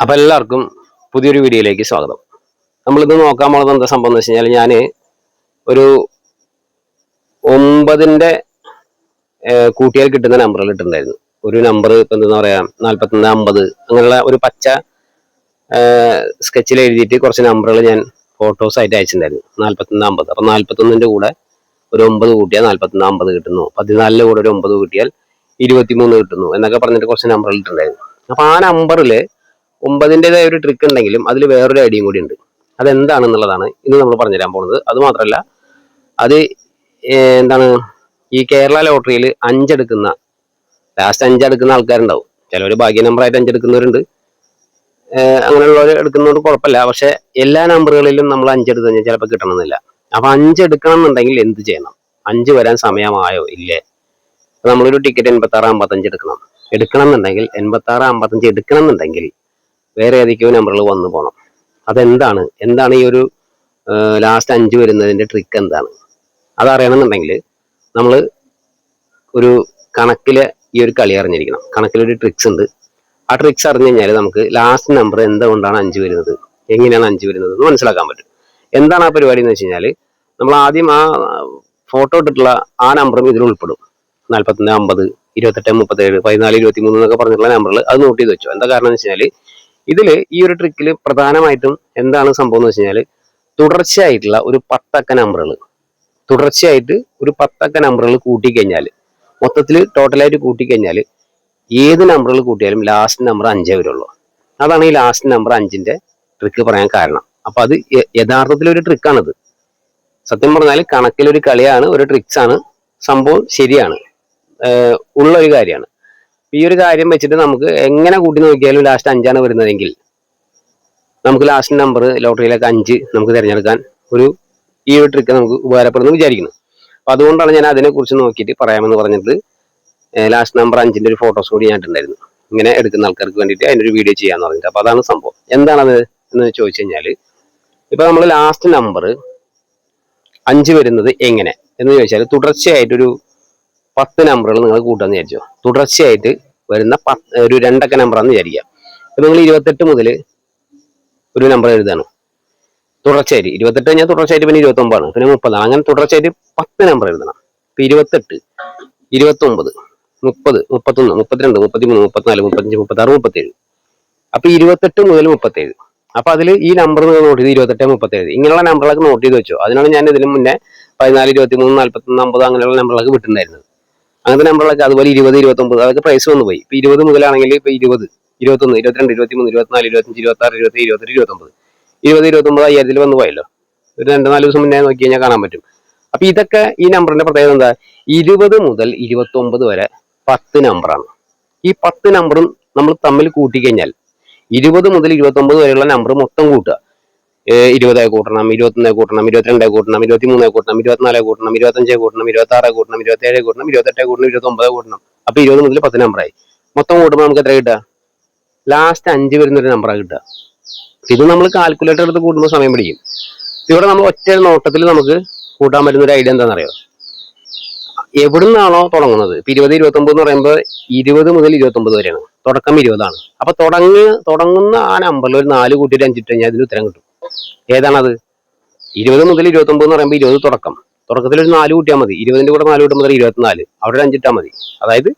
അപ്പൊ എല്ലാവർക്കും പുതിയൊരു വീഡിയോയിലേക്ക് സ്വാഗതം. നമ്മളിത് നോക്കാൻ പോകുന്നത് എന്താ സംഭവം എന്ന് വെച്ച് കഴിഞ്ഞാൽ ഞാൻ ഒരു 9ന്റെ കൂട്ടിയാൽ കിട്ടുന്ന നമ്പറുകൾ ഇട്ടിട്ടുണ്ടായിരുന്നു. ഒരു നമ്പർ ഇപ്പൊ എന്താ പറയാ 41 50 അങ്ങനെയുള്ള ഒരു പച്ച സ്കെച്ചിൽ എഴുതിയിട്ട് കുറച്ച് നമ്പറുകൾ ഞാൻ ഫോട്ടോസ് ആയിട്ട് അയച്ചിട്ടുണ്ടായിരുന്നു. 41 50. അപ്പൊ 41ന്റെ കൂടെ ഒരു 9 കൂട്ടിയാൽ 41 50 കിട്ടുന്നു. 14ന്റെ കൂടെ ഒരു 9 കൂട്ടിയാൽ 23 കിട്ടുന്നു എന്നൊക്കെ പറഞ്ഞിട്ട് കുറച്ച് നമ്പറുകൾ ഇട്ടിട്ടുണ്ടായിരുന്നു. അപ്പൊ ആ നമ്പറില് 9ന്റേതായ ഒരു ട്രിക്ക് ഉണ്ടെങ്കിലും അതിൽ വേറൊരു ഐഡിയയും കൂടി ഉണ്ട്. അതെന്താണെന്നുള്ളതാണ് ഇന്ന് നമ്മൾ പറഞ്ഞുതരാൻ പോകുന്നത്. അത് മാത്രമല്ല, അത് എന്താണ്, ഈ കേരള ലോട്ടറിയിൽ 5 എടുക്കുന്ന ലാസ്റ്റ് 5 എടുക്കുന്ന ആൾക്കാരുണ്ടാവും. ചിലവർ ഭാഗ്യ നമ്പറായിട്ട് 5 എടുക്കുന്നവരുണ്ട്. അങ്ങനെയുള്ളവർ എടുക്കുന്നതുകൊണ്ട് കുഴപ്പമില്ല. പക്ഷെ എല്ലാ നമ്പറുകളിലും നമ്മൾ 5 എടുത്തു കഴിഞ്ഞാൽ ചിലപ്പോൾ കിട്ടണമെന്നില്ല. അപ്പൊ 5 എടുക്കണം എന്നുണ്ടെങ്കിൽ എന്ത് ചെയ്യണം? 5 വരാൻ സമയമായോ ഇല്ലേ? നമ്മളൊരു ടിക്കറ്റ് 86 55 എടുക്കണം എന്നുണ്ടെങ്കിൽ 86 55 എടുക്കണം എന്നുണ്ടെങ്കിൽ വേറെ ഏതൊക്കെയോ നമ്പറുകൾ വന്നു പോകണം. എന്താണ് ഈ ഒരു ലാസ്റ്റ് 5 വരുന്നതിന്റെ ട്രിക്ക് എന്താണ്? അതറിയണമെന്നുണ്ടെങ്കിൽ നമ്മൾ ഒരു കണക്കിലെ ഈ ഒരു കളി അറിഞ്ഞിരിക്കണം. കണക്കിലൊരു ട്രിക്സ് ഉണ്ട്. ആ ട്രിക്സ് അറിഞ്ഞു കഴിഞ്ഞാൽ നമുക്ക് ലാസ്റ്റ് നമ്പർ എന്തുകൊണ്ടാണ് 5 വരുന്നത്, എങ്ങനെയാണ് 5 വരുന്നത് എന്ന് മനസ്സിലാക്കാൻ പറ്റും. എന്താണ് ആ പരിപാടി എന്ന് വെച്ച് കഴിഞ്ഞാൽ, നമ്മൾ ആദ്യം ആ ഫോട്ടോ ഇട്ടിട്ടുള്ള ആ നമ്പറും ഇതിൽ ഉൾപ്പെടും. 41 50 28 37 14 23 എന്നൊക്കെ പറഞ്ഞിട്ടുള്ള നമ്പറുകൾ അത് നോട്ട് ചെയ്ത് വെച്ചോ. എന്താ കാരണം എന്ന് വെച്ച് കഴിഞ്ഞാൽ, ഇതില് ഈ ഒരു ട്രിക്കിൽ പ്രധാനമായിട്ടും എന്താണ് സംഭവം എന്ന് വെച്ച് കഴിഞ്ഞാൽ, തുടർച്ചയായിട്ടുള്ള ഒരു 10 അക്ക നമ്പറുകൾ കൂട്ടിക്കഴിഞ്ഞാൽ, മൊത്തത്തിൽ ടോട്ടലായിട്ട് കൂട്ടിക്കഴിഞ്ഞാൽ ഏത് നമ്പറുകൾ കൂട്ടിയാലും ലാസ്റ്റ് നമ്പർ 5 വരുള്ളൂ. അതാണ് ഈ ലാസ്റ്റ് നമ്പർ 5ന്റെ ട്രിക്ക് പറയാൻ കാരണം. അപ്പൊ അത് യഥാർത്ഥത്തിൽ ഒരു ട്രിക്കാണിത്. സത്യം പറഞ്ഞാൽ കണക്കിലൊരു കളിയാണ്, ഒരു ട്രിക്സ് ആണ്. സംഭവം ശരിയാണ്, ഉള്ള ഒരു കാര്യമാണ്. ഈ ഒരു കാര്യം വെച്ചിട്ട് നമുക്ക് എങ്ങനെ കൂട്ടി നോക്കിയാലും ലാസ്റ്റ് 5 വരുന്നതെങ്കിൽ നമുക്ക് ലാസ്റ്റ് നമ്പർ ലോട്ടറിയിലേക്ക് 5 നമുക്ക് തിരഞ്ഞെടുക്കാൻ ഈ ഒരു ട്രിക്ക് നമുക്ക് ഉപകാരപ്പെടുന്നു വിചാരിക്കുന്നു. അപ്പൊ അതുകൊണ്ടാണ് ഞാൻ അതിനെ കുറിച്ച് നോക്കിയിട്ട് പറയാമെന്ന് പറഞ്ഞിട്ട് ലാസ്റ്റ് നമ്പർ 5ന്റെ ഒരു ഫോട്ടോസ് കൂടി ഞാൻ ഇട്ടുണ്ടായിരുന്നു. ഇങ്ങനെ എടുക്കുന്ന ആൾക്കാർക്ക് വേണ്ടിയിട്ട് അതിനൊരു വീഡിയോ ചെയ്യാന്ന് പറഞ്ഞിട്ട്. അപ്പൊ അതാണ് സംഭവം. എന്താണത് എന്ന് ചോദിച്ചു കഴിഞ്ഞാൽ, ഇപ്പൊ നമ്മൾ ലാസ്റ്റ് നമ്പർ 5 വരുന്നത് എങ്ങനെ എന്ന് ചോദിച്ചാൽ, തുടർച്ചയായിട്ടൊരു 10 നമ്പറുകൾ നിങ്ങൾ കൂട്ടാന്ന് വിചാരിച്ചോ. തുടർച്ചയായിട്ട് വരുന്ന ഒരു 2 അക്ക നമ്പറാന്ന് വിചാരിക്കുക. അപ്പൊ നിങ്ങൾ 28 മുതൽ ഒരു നമ്പർ എഴുതാണ്. തുടർച്ചയായിട്ട് 28 കഴിഞ്ഞാൽ തുടർച്ചയായിട്ട് പിന്നെ 29 ആണ്, പിന്നെ 30 ആണ്. അങ്ങനെ തുടർച്ചയായിട്ട് 10 നമ്പർ എഴുതണം. ഇപ്പൊ 28 29 30 31 32 33 34 35 36 37. അപ്പൊ 28 മുതൽ 37. അപ്പൊ അതിൽ ഈ നമ്പർ നിങ്ങൾ നോട്ട് ചെയ്ത് 28 37 ഇങ്ങനെയുള്ള നമ്പറുകളൊക്കെ നോട്ട് ചെയ്ത് വെച്ചോ. അതിനാണ് ഞാൻ ഇതിന് മുന്നേ 14 23 41 50 അങ്ങനെയുള്ള നമ്പറുകളൊക്കെ വിട്ടിട്ടുണ്ടായിരുന്നത്. അങ്ങനത്തെ നമ്പറുകളൊക്കെ, അതുപോലെ 20 29 അതൊക്കെ പ്രൈസ് വന്നു പോയി. ഇപ്പൊ 20 മുതലാണെങ്കിൽ ഇപ്പൊ 20 21 22 23 24 25 26 27 28 29 20 29 5000 വന്നു പോയല്ലോ. ഒരു 2-4 ദിവസം മുന്നേ നോക്കി കഴിഞ്ഞാൽ കാണാൻ പറ്റും. അപ്പൊ ഇതൊക്കെ ഈ നമ്പറിന്റെ പ്രത്യേകത എന്താ? 20 മുതൽ 29 വരെ 10 നമ്പറാണ്. ഈ 10 നമ്പറും നമ്മൾ തമ്മിൽ കൂട്ടിക്കഴിഞ്ഞാൽ 20 മുതൽ 29 വരെയുള്ള നമ്പർ മൊത്തം കൂട്ടുക. 20 കൂട്ടണം, 21 കൂട്ടണം, 22 കൂട്ടണം, 23 കൂട്ടണം, 24 കൂട്ടണം, 25 കൂട്ടണം, 26 കൂട്ടണം, 27 കൂട്ടണം, 28 കൂട്ടണം, 29 കൂട്ടണം. അപ്പൊ 20 മുതൽ 10 നമ്പറായി. മൊത്തം കൂട്ടുമ്പോൾ നമുക്ക് എത്ര കിട്ടുക? ലാസ്റ്റ് 5 വരുന്നൊരു നമ്പറാണ് കിട്ടുക. ഇത് നമ്മൾ കാൽക്കുലേറ്റർ എടുത്ത് കൂട്ടുമ്പോൾ സമയം പിടിക്കും. ഇവിടെ നമ്മൾ ഒറ്റ നോട്ടത്തിൽ നമുക്ക് കൂട്ടാൻ പറ്റുന്ന ഒരു ഐഡിയ എന്താണെന്നറിയോ? എവിടുന്നാണോ തുടങ്ങുന്നത്, ഇപ്പൊ 20 29 എന്ന് പറയുമ്പോൾ 20 മുതൽ 29 വരെയാണ്. തുടക്കം 20 ആണ്. അപ്പൊ തുടങ്ങുന്ന ആ നമ്പറിൽ ഒരു 4 കൂട്ടിയിട്ട് 5 ഇട്ട് കഴിഞ്ഞാൽ അതിന് ഉത്തരം കിട്ടും. ഏതാണത്? 20 മുതൽ 29 എന്ന് പറയുമ്പോൾ 20 തുടക്കത്തിൽ ഒരു 4 കൂട്ടിയാൽ മതി. 20ന്റെ കൂടെ 4 കൂട്ടുമ്പോൾ 24. അവിടെ ഒരു 5 ഇട്ടാൽ മതി. അതായത്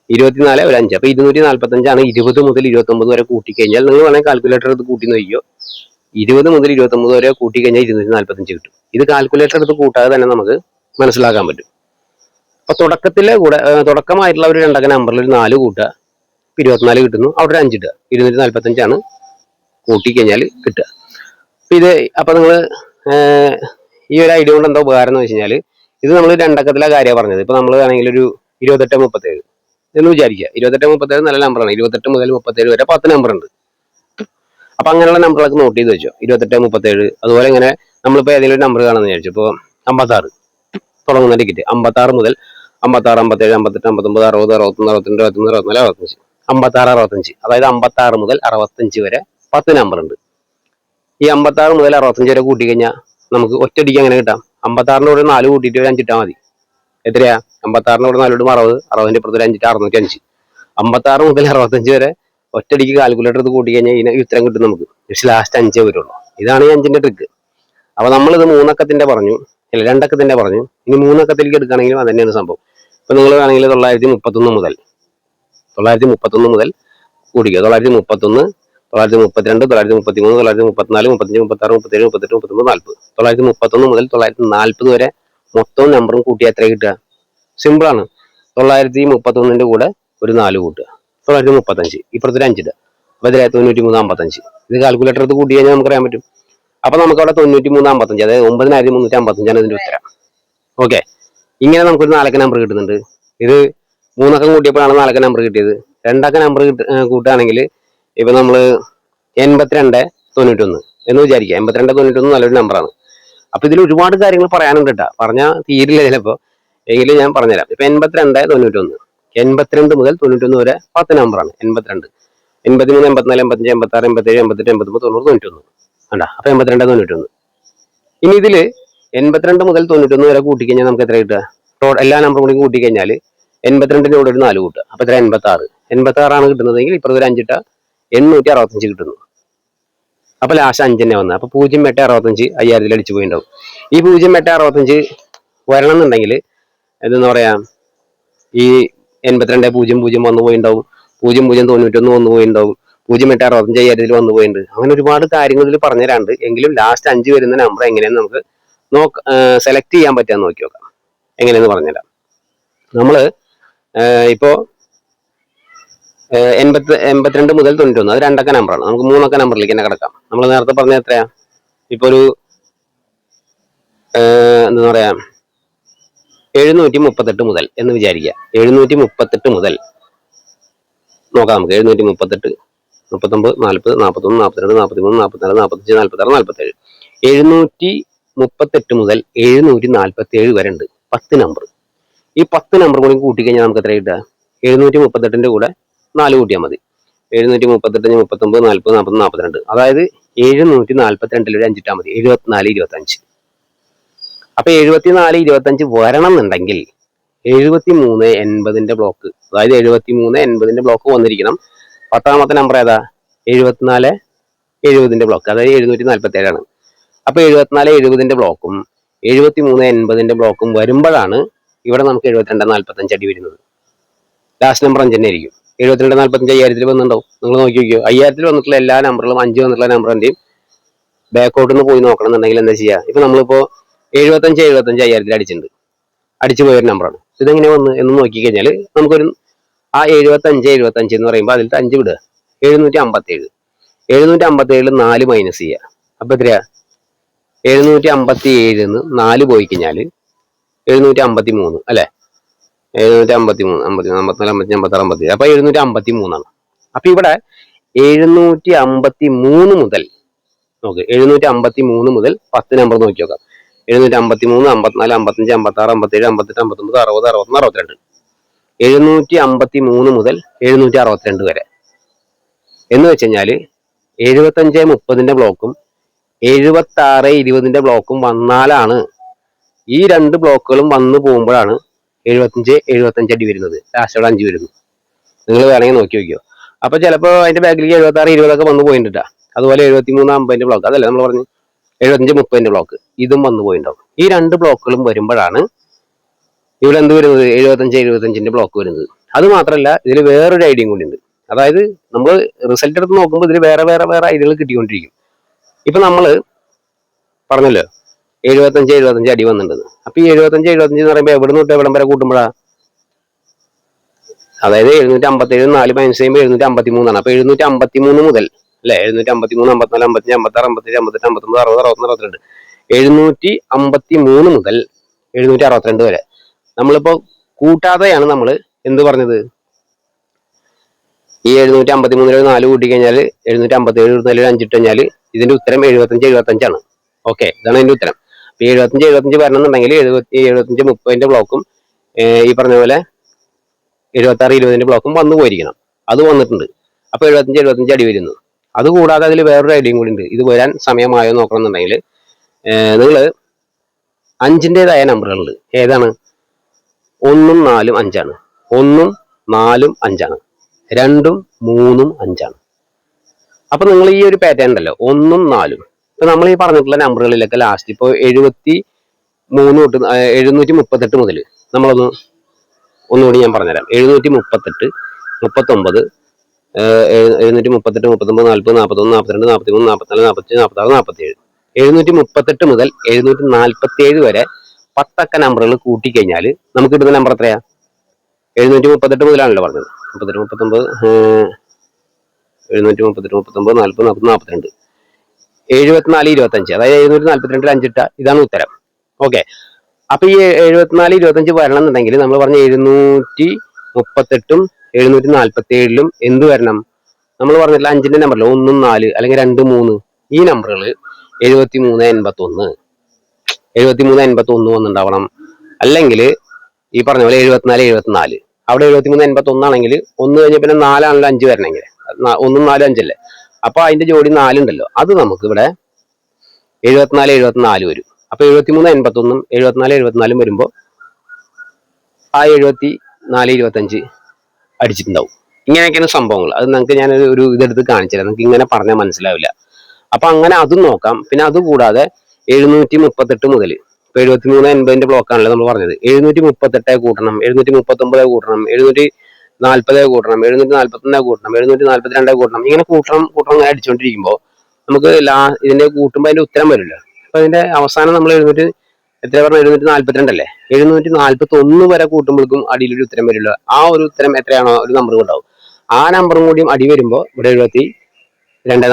24 ഒരു 5. അപ്പൊ 245 ആണ് 20 മുതൽ 29 വരെ കൂട്ടിക്കഴിഞ്ഞാൽ. നിങ്ങൾ വേണമെങ്കിൽ കാൽക്കുലേറ്റർ എടുത്ത് കൂട്ടി നോക്കിയോ. 20 മുതൽ 29 വരെ കൂട്ടിക്കഴിഞ്ഞാൽ 245 കിട്ടും. ഇത് കാൽക്കുലേറ്റർ എടുത്ത് കൂട്ടാതെ തന്നെ നമുക്ക് മനസ്സിലാക്കാൻ പറ്റും. അപ്പൊ തുടക്കമായിട്ടുള്ള ഒരു 2 അക്ക നമ്പറിൽ ഒരു 4 കൂട്ടുക, 24 കിട്ടുന്നു. അവിടെ ഒരു 5 ഇട്ടുക. 245 ആണ് കൂട്ടിക്കഴിഞ്ഞാൽ കിട്ടുക. അപ്പൊ നിങ്ങൾ ഈ ഒരു ഐഡിയ കൊണ്ട് എന്താ ഉപകാരം എന്ന് വെച്ച് കഴിഞ്ഞാൽ, ഇത് നമ്മൾ 2 അക്കത്തിലെ കാര്യമാണ് പറഞ്ഞത്. ഇപ്പൊ നമ്മൾ ആണെങ്കിൽ ഒരു 28 37 എന്ന് വിചാരിക്കുക. 28 37 നല്ല നമ്പറാണ്. 28 മുതൽ 37 വരെ 10 നമ്പർ ഉണ്ട്. അപ്പൊ അങ്ങനെയുള്ള നമ്പറുകളൊക്കെ നോട്ട് ചെയ്ത് വെച്ചോ. 28 37. അതുപോലെ ഇങ്ങനെ നമ്മളിപ്പോ ഏതെങ്കിലും ഒരു നമ്പർ കാണാന്ന് വിചാരിച്ചു. ഇപ്പൊ 56 തുടങ്ങുന്ന ടിക്കറ്റ് 56 മുതൽ 56 57 58 59 60 61 62 63 64 65 56 65. അതായത് 56 മുതൽ 65 വരെ 10 നമ്പർ ഉണ്ട്. ഈ 56 മുതൽ 65 വരെ കൂട്ടിക്കഴിഞ്ഞാൽ നമുക്ക് ഒറ്റയടിക്ക് അങ്ങനെ കിട്ടാം. 56ന്റെ കൂടെ 4 കൂട്ടിയിട്ട് ഒരു 5 ഇട്ടാൽ മതി. എത്രയാ? 56ന്റെ കൂടെ 4 ഇടുമ്പോൾ 60. 60ന്റെ ഇപ്പുറത്ത് ഒരു 5 ഇട്ട് 605. 56 മുതൽ 65 വരെ ഒറ്റയടിക്ക് കാൽക്കുലേറ്റർ എടുത്ത് കൂട്ടി കഴിഞ്ഞാൽ ഈ ഉത്തരം കിട്ടും നമുക്ക്. പക്ഷെ ലാസ്റ്റ് 5 വരുള്ളൂ. ഇതാണ് ഈ 5ന്റെ ട്രിക്ക്. അപ്പൊ നമ്മളിത് 3 അക്കത്തിന്റെ പറഞ്ഞു, അല്ല 2 അക്കത്തിന്റെ പറഞ്ഞു. ഇനി 3 അക്കത്തിലേക്ക് എടുക്കുകയാണെങ്കിലും അത് തന്നെയാണ് സംഭവം. ഇപ്പൊ നിങ്ങൾ വേണമെങ്കിൽ 931 മുതൽ കൂടിക്കുക. 931, 932, 933, 934, 35, 36, 37, 38, 39, 40. 931 മുതൽ 940 വരെ മൊത്തം നമ്പറും കൂട്ടിയാൽ എത്ര കിട്ടുക? സിമ്പിൾ ആണ്. 931ന്റെ കൂടെ ഒരു 4 കൂട്ടുക, 935. ഇപ്പുറത്തൊരു 5 ഇടുക. അപ്പൊ 9355. ഇത് കാൽക്കുലേറ്റർ എടുത്ത് കൂട്ടി കഴിഞ്ഞാൽ നമുക്ക് അറിയാൻ പറ്റും. അപ്പൊ നമുക്ക് അവിടെ 9355, അതായത് 9355 ഇതിന്റെ ഉത്തരം. ഓക്കെ, ഇങ്ങനെ നമുക്കൊരു 4 നമ്പർ കിട്ടുന്നുണ്ട്. ഇത് 3 അക്കം കൂട്ടിയപ്പോഴാണ് 4 നമ്പർ കിട്ടിയത്. 2 അക്കം നമ്പർ കൂട്ടുകയാണെങ്കിൽ ഇപ്പൊ നമ്മള് 8291 എന്ന് വിചാരിക്കുക. 8291 നല്ലൊരു നമ്പറാണ്. അപ്പൊ ഇതിൽ ഒരുപാട് കാര്യങ്ങൾ പറയാനുണ്ട് കേട്ടോ. പറഞ്ഞാൽ തീരില്ല ചിലപ്പോ, എങ്കിലും ഞാൻ പറഞ്ഞുതരാം. ഇപ്പൊ 8291, 82 മുതൽ 91 വരെ 10 നമ്പറാണ്. 82, 83, 84, 85, 86, 87, 88, 89, 90, 91. കണ്ടാ? അപ്പൊ 82, 91. ഇനി ഇതില് 82 മുതൽ 91 വരെ കൂട്ടിക്കഴിഞ്ഞാൽ നമുക്ക് എത്ര കിട്ടുക? എല്ലാ നമ്പറും കൂടി കൂട്ടിക്കഴിഞ്ഞാൽ 82ന്റെ കൂടെ ഒരു 4 കൂട്ടുക. അപ്പൊ എത്ര? 86. 86 ആണ് കിട്ടുന്നതെങ്കിൽ ഇപ്പുറത്ത് ഒരു 5 ഇട്ട 865 കിട്ടുന്നു. അപ്പൊ ലാസ്റ്റ് 5 തന്നെ വന്നത്. അപ്പൊ 0,865 5000 അടിച്ചു പോയിണ്ടാവും. ഈ 0,865 വരണം എന്നുണ്ടെങ്കിൽ എന്താ പറയാ, ഈ 82,00 വന്നു പോയിണ്ടാവും, 0091 വന്നു പോയിണ്ടാവും, 0,865 5000 വന്നു പോയിട്ടുണ്ട്. അങ്ങനെ ഒരുപാട് കാര്യങ്ങൾ ഇതിൽ പറഞ്ഞുതരാണ്ട്. എങ്കിലും ലാസ്റ്റ് 5 വരുന്ന നമ്പർ എങ്ങനെയാന്ന് നമുക്ക് സെലക്ട് ചെയ്യാൻ പറ്റാന്ന് നോക്കി നോക്കാം. എങ്ങനെയെന്ന് പറഞ്ഞുതരാം. നമ്മള് ഇപ്പോ 82 മുതൽ 91, അത് 2 അക്ക നമ്പറാണ്. നമുക്ക് 3 അക്ക നമ്പറിലേക്ക് തന്നെ കിടക്കാം. നമ്മൾ നേരത്തെ പറഞ്ഞ എത്രയാ? ഇപ്പൊ ഒരു എന്താ പറയാ, 738 മുതൽ എന്ന് വിചാരിക്കുക. 738 മുതൽ നോക്കാം നമുക്ക്. 738, 39, 40, 41, 42, 43, 44, 45, 46, 47. 738 മുതൽ 747 വരെ ഉണ്ട് 10 നമ്പർ. ഈ 10 നമ്പർ കൂടി കൂട്ടിക്കഴിഞ്ഞാൽ നമുക്ക് എത്ര കിട്ടുക? 738ന്റെ കൂടെ 4 കൂട്ടിയാൽ മതി. 738, 39, 40, 40, 42. അതായത് 742 ഒരു 5 ഇട്ടാൽ മതി. 74, 25. അപ്പൊ 74, 25 വരണം എന്നുണ്ടെങ്കിൽ 73, 80ന്റെ ബ്ലോക്ക്, അതായത് 73, 80ന്റെ ബ്ലോക്ക് വന്നിരിക്കണം. 10ാമത്തെ നമ്പർ ഏതാ? 74, 70ന്റെ ബ്ലോക്ക്, അതായത് 747 ആണ്. അപ്പൊ 74, 70ന്റെ ബ്ലോക്കും 73, 80ന്റെ ബ്ലോക്കും വരുമ്പോഴാണ് ഇവിടെ നമുക്ക് 72, 45 അടി വരുന്നത്. ലാസ്റ്റ് നമ്പർ 5 തന്നെ ആയിരിക്കും. 72, 45 5000 വന്നിട്ടുണ്ടാവും. നിങ്ങൾ നോക്കി നോക്കിയോ. 5000 വന്നിട്ടുള്ള എല്ലാ നമ്പറുകളും 5 വന്നിട്ടുള്ള നമ്പറിന്റെയും ബാക്കൗട്ടിൽ പോയി നോക്കണം എന്നുണ്ടെങ്കിൽ എന്താ ചെയ്യുക? ഇപ്പൊ നമ്മളിപ്പോ 75, 75 5000 അടിച്ചിട്ടുണ്ട്, അടിച്ചു പോയൊരു നമ്പറാണ്. ഇതെങ്ങനെ വന്ന് എന്ന് നോക്കിക്കഴിഞ്ഞാൽ നമുക്കൊരു ആ 75, 75 എന്ന് പറയുമ്പോൾ അതിൽ 5 വിടുക. 757. 757 4 മൈനസ് ചെയ്യുക. അപ്പൊ എത്രയാ? 757 4 പോയി കഴിഞ്ഞാൽ 753 അല്ലെ? 753, 54, 55, 56, 57. അപ്പൊ 753 അപ്പൊ ഇവിടെ 753 മുതൽ നോക്ക്, 753 മുതൽ 10 നമ്പർ നോക്കി നോക്കാം. 753, 54, 55, 56, 57, 58, 59, 60, 61, 62. 753 മുതൽ 762 വരെ എന്ന് വെച്ച് കഴിഞ്ഞാല് 75, 30ന്റെ ബ്ലോക്കും 76, 20ന്റെ ബ്ലോക്കും വന്നാലാണ്, ഈ 2 ബ്ലോക്കുകളും വന്നു പോകുമ്പോഴാണ് 75, 75 അടി വരുന്നത്. ലാസ്റ്റോടെ 5 വരുന്നു. നിങ്ങൾ വേണമെങ്കിൽ നോക്കി നോക്കിയോ. അപ്പൊ ചിലപ്പോ അതിന്റെ ബാക്കിലേക്ക് 76, 20 വന്നു പോയിട്ടാ. അതുപോലെ 73, 50ന്റെ ബ്ലോക്ക്, അതല്ലേ നമ്മൾ പറഞ്ഞു. 75, 30ന്റെ ബ്ലോക്ക് ഇതും വന്നു പോയിണ്ടാവും. ഈ 2 ബ്ലോക്കുകളും വരുമ്പോഴാണ് ഇവിടെ എന്ത് വരുന്നത്? 75, 75ന്റെ ബ്ലോക്ക് വരുന്നത്. അത് മാത്രമല്ല, ഇതിൽ വേറൊരു ഐഡിയയും കൂടി ഉണ്ട്. അതായത് നമ്മൾ റിസൾട്ട് എടുത്ത് നോക്കുമ്പോൾ ഇതിൽ വേറെ വേറെ വേറെ ഐഡിയകൾ കിട്ടിക്കൊണ്ടിരിക്കും. ഇപ്പൊ നമ്മള് പറഞ്ഞല്ലോ 75, 75 അടി വന്നിട്ടുണ്ട്. അപ്പൊ ഈ 75, 75 എന്ന് പറയുമ്പോൾ എവിടെ തൊട്ട് എവിടം വരെ കൂട്ടുമ്പോഴാ? അതായത് 757 4 മൈനസ് ചെയ്യുമ്പോൾ 753 ആണ്. അപ്പൊ 753 മുതൽ അല്ലെ? 753, 54, 55, 56, 57, 58, 59, 60, 61, 62. 753 മുതൽ 762 വരെ നമ്മളിപ്പോ കൂട്ടാതെയാണ് നമ്മൾ എന്ത് പറഞ്ഞത്? ഈ 753 4 കൂട്ടി കഴിഞ്ഞാൽ 757 5 ഇട്ട് കഴിഞ്ഞാൽ ഇതിന്റെ ഉത്തരം 75, 75 ആണ്. ഓക്കെ, ഇതാണ് ഇതിന്റെ ഉത്തരം. 75, 75 വരണം എന്നുണ്ടെങ്കിൽ 75, 30ന്റെ ബ്ലോക്കും ഈ പറഞ്ഞ പോലെ 76, 20ന്റെ ബ്ലോക്കും വന്നു പോയിരിക്കണം. അത് വന്നിട്ടുണ്ട്. അപ്പൊ 75, 75 അടി വരുന്നു. അതുകൂടാതെ അതിൽ വേറൊരു ഐഡിയയും കൂടി ഉണ്ട്. ഇത് വരാൻ സമയമായോ നോക്കണം എന്നുണ്ടെങ്കിൽ നിങ്ങൾ 5ന്റേതായ നമ്പറുകളുണ്ട്. ഏതാണ്? 1, 4, 5 ആണ്. 1, 4, 5 ആണ്. 2ഉം 3ഉം 5ആണ്. അപ്പൊ നിങ്ങൾ ഈ ഒരു പാറ്റേൺ ഉണ്ടല്ലോ 1ഉം 4ഉം, ഇപ്പൊ നമ്മൾ ഈ പറഞ്ഞിട്ടുള്ള നമ്പറുകളിലൊക്കെ ലാസ്റ്റ് ഇപ്പോൾ 73 തൊട്ട് 738 മുതൽ ഒന്നുകൂടി ഞാൻ പറഞ്ഞുതരാം. 738, 39, 738, 39, 40, 41, 42, 43, 44, 45, 46, 47. 738 മുതൽ 747 വരെ 10 അക്ക നമ്പറുകൾ കൂട്ടിക്കഴിഞ്ഞാൽ നമുക്ക് കിട്ടുന്ന നമ്പർ എത്രയാ? 738 മുതലാണല്ലോ പറഞ്ഞത്. 38, 39, 738, 39, 40, 40, 42, 74, 25. അതായത് 742 5 ഇതാണ് ഉത്തരം. ഓക്കെ. അപ്പൊ ഈ 74, 25 വരണം എന്നുണ്ടെങ്കിൽ നമ്മൾ പറഞ്ഞ 738ഉം 747ലും എന്ത് വരണം? നമ്മൾ പറഞ്ഞില്ല 5ന്റെ നമ്പറിൽ 1, 4 അല്ലെങ്കിൽ 2, 3 ഈ നമ്പറുകൾ 73, 81, 73, 81 വന്നിട്ടുണ്ടാവണം. അല്ലെങ്കിൽ ഈ പറഞ്ഞ പോലെ 74, 74 അവിടെ 73, 81 ആണെങ്കിൽ 1 കഴിഞ്ഞ പിന്നെ 4 ആണല്ലോ 5 വരണമെങ്കിൽ, 1, 4, 5 അല്ലേ. അപ്പൊ അതിന്റെ ജോഡി 4 ഉണ്ടല്ലോ, അത് നമുക്ക് ഇവിടെ 74, 74 വരും. അപ്പൊ 73, 81ഉം 74, 74ഉം വരുമ്പോ ആ 74, 25 അടിച്ചിട്ടുണ്ടാവും. ഇങ്ങനെയൊക്കെയാണ് സംഭവങ്ങൾ. അത് നിങ്ങൾക്ക് ഞാൻ ഒരു ഇതെടുത്ത് കാണിച്ചുതരാം, നിങ്ങൾക്ക് ഇങ്ങനെ പറഞ്ഞാൽ മനസ്സിലാവില്ല. അപ്പൊ അങ്ങനെ അതും നോക്കാം. പിന്നെ അതുകൂടാതെ 738 മുതൽ ഇപ്പൊ 73, 80ന്റെ ബ്ലോക്ക് ആണല്ലോ നമ്മൾ പറഞ്ഞത്. 738 കൂട്ടണം, 739 കൂട്ടണം, 740 കൂട്ടണം, 741 കൂട്ടണം, 742 കൂട്ടണം. ഇങ്ങനെ കൂട്ടണം അങ്ങനെ അടിച്ചുകൊണ്ടിരിക്കുമ്പോൾ നമുക്ക് ഇതിന്റെ കൂട്ടുമ്പോൾ അതിന്റെ ഉത്തരം വരില്ല. അപ്പൊ അതിന്റെ അവസാനം നമ്മൾ എത്ര പറഞ്ഞ 742 അല്ലേ, 741 വരെ കൂട്ടുമ്പോഴേക്കും അടിയിലൊരു ഉത്തരം വരില്ല. ആ ഒരു ഉത്തരം എത്രയാണോ ഒരു നമ്പർ ഉണ്ടാവും, ആ നമ്പറും കൂടിയും അടി വരുമ്പോൾ ഇവിടെ 72,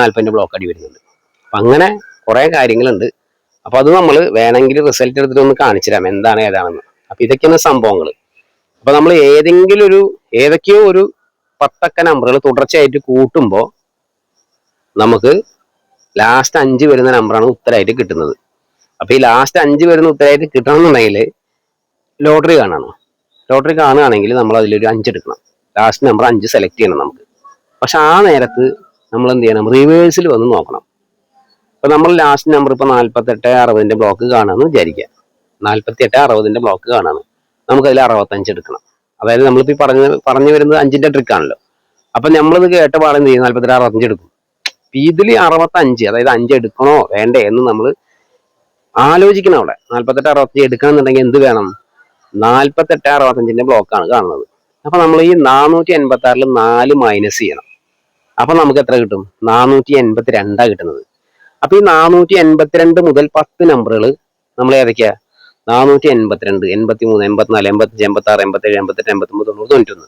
40 ബ്ലോക്ക് അടി വരുന്നുണ്ട്. അപ്പൊ അങ്ങനെ കുറെ കാര്യങ്ങളുണ്ട്. അപ്പൊ അത് നമ്മൾ വേണമെങ്കിൽ റിസൾട്ട് എടുത്തിട്ട് ഒന്ന് കാണിച്ചു തരാം എന്താണ് ഏതാണെന്ന്. അപ്പൊ ഇതൊക്കെയാണ് സംഭവങ്ങൾ. അപ്പൊ നമ്മൾ ഏതൊക്കെയോ ഒരു 10 അക്ക നമ്പറുകൾ തുടർച്ചയായിട്ട് കൂട്ടുമ്പോൾ നമുക്ക് ലാസ്റ്റ് 5 വരുന്ന നമ്പറാണ് ഉത്തരമായിട്ട് കിട്ടുന്നത്. അപ്പൊ ഈ ലാസ്റ്റ് 5 വരുന്ന ഉത്തരമായിട്ട് കിട്ടണമെന്നുണ്ടെങ്കിൽ ലോട്ടറി കാണുകയാണെങ്കിൽ നമ്മൾ അതിലൊരു 5 എടുക്കണം. ലാസ്റ്റ് നമ്പർ 5 സെലക്ട് ചെയ്യണം നമുക്ക്. പക്ഷെ ആ നേരത്ത് നമ്മൾ എന്ത് ചെയ്യണം? റിവേഴ്സിൽ വന്ന് നോക്കണം. ഇപ്പൊ നമ്മൾ ലാസ്റ്റ് നമ്പർ ഇപ്പൊ 48, 60ന്റെ ബ്ലോക്ക് കാണുമെന്ന് വിചാരിക്കുക. 48, 60ന്റെ ബ്ലോക്ക് കാണാണ്, നമുക്ക് അതിൽ 65 എടുക്കണം. അതായത് നമ്മളിപ്പോ പറഞ്ഞു വരുന്നത് 5ന്റെ ട്രിക്ക് ആണല്ലോ. അപ്പൊ നമ്മളിത് കേട്ട പാടെ എന്ത് ചെയ്യും? 48, 65 എടുക്കും. ഇതിൽ 65, അതായത് 5 എടുക്കണോ വേണ്ടേ എന്ന് നമ്മൾ ആലോചിക്കണം. അവിടെ 48, 65 എടുക്കണം എന്നുണ്ടെങ്കിൽ എന്ത് വേണം? 48, 65ന്റെ ബ്ലോക്കാണ് കാണുന്നത്. അപ്പൊ നമ്മൾ ഈ 486 4 മൈനസ് ചെയ്യണം. അപ്പൊ നമുക്ക് എത്ര കിട്ടും? 482 കിട്ടുന്നത്. അപ്പൊ ഈ 482 മുതൽ 10 നമ്പറുകൾ നമ്മൾ ഏതൊക്കെയാ? 482, 83, 84, 85, 86, 87, 88, 89, 90, 91.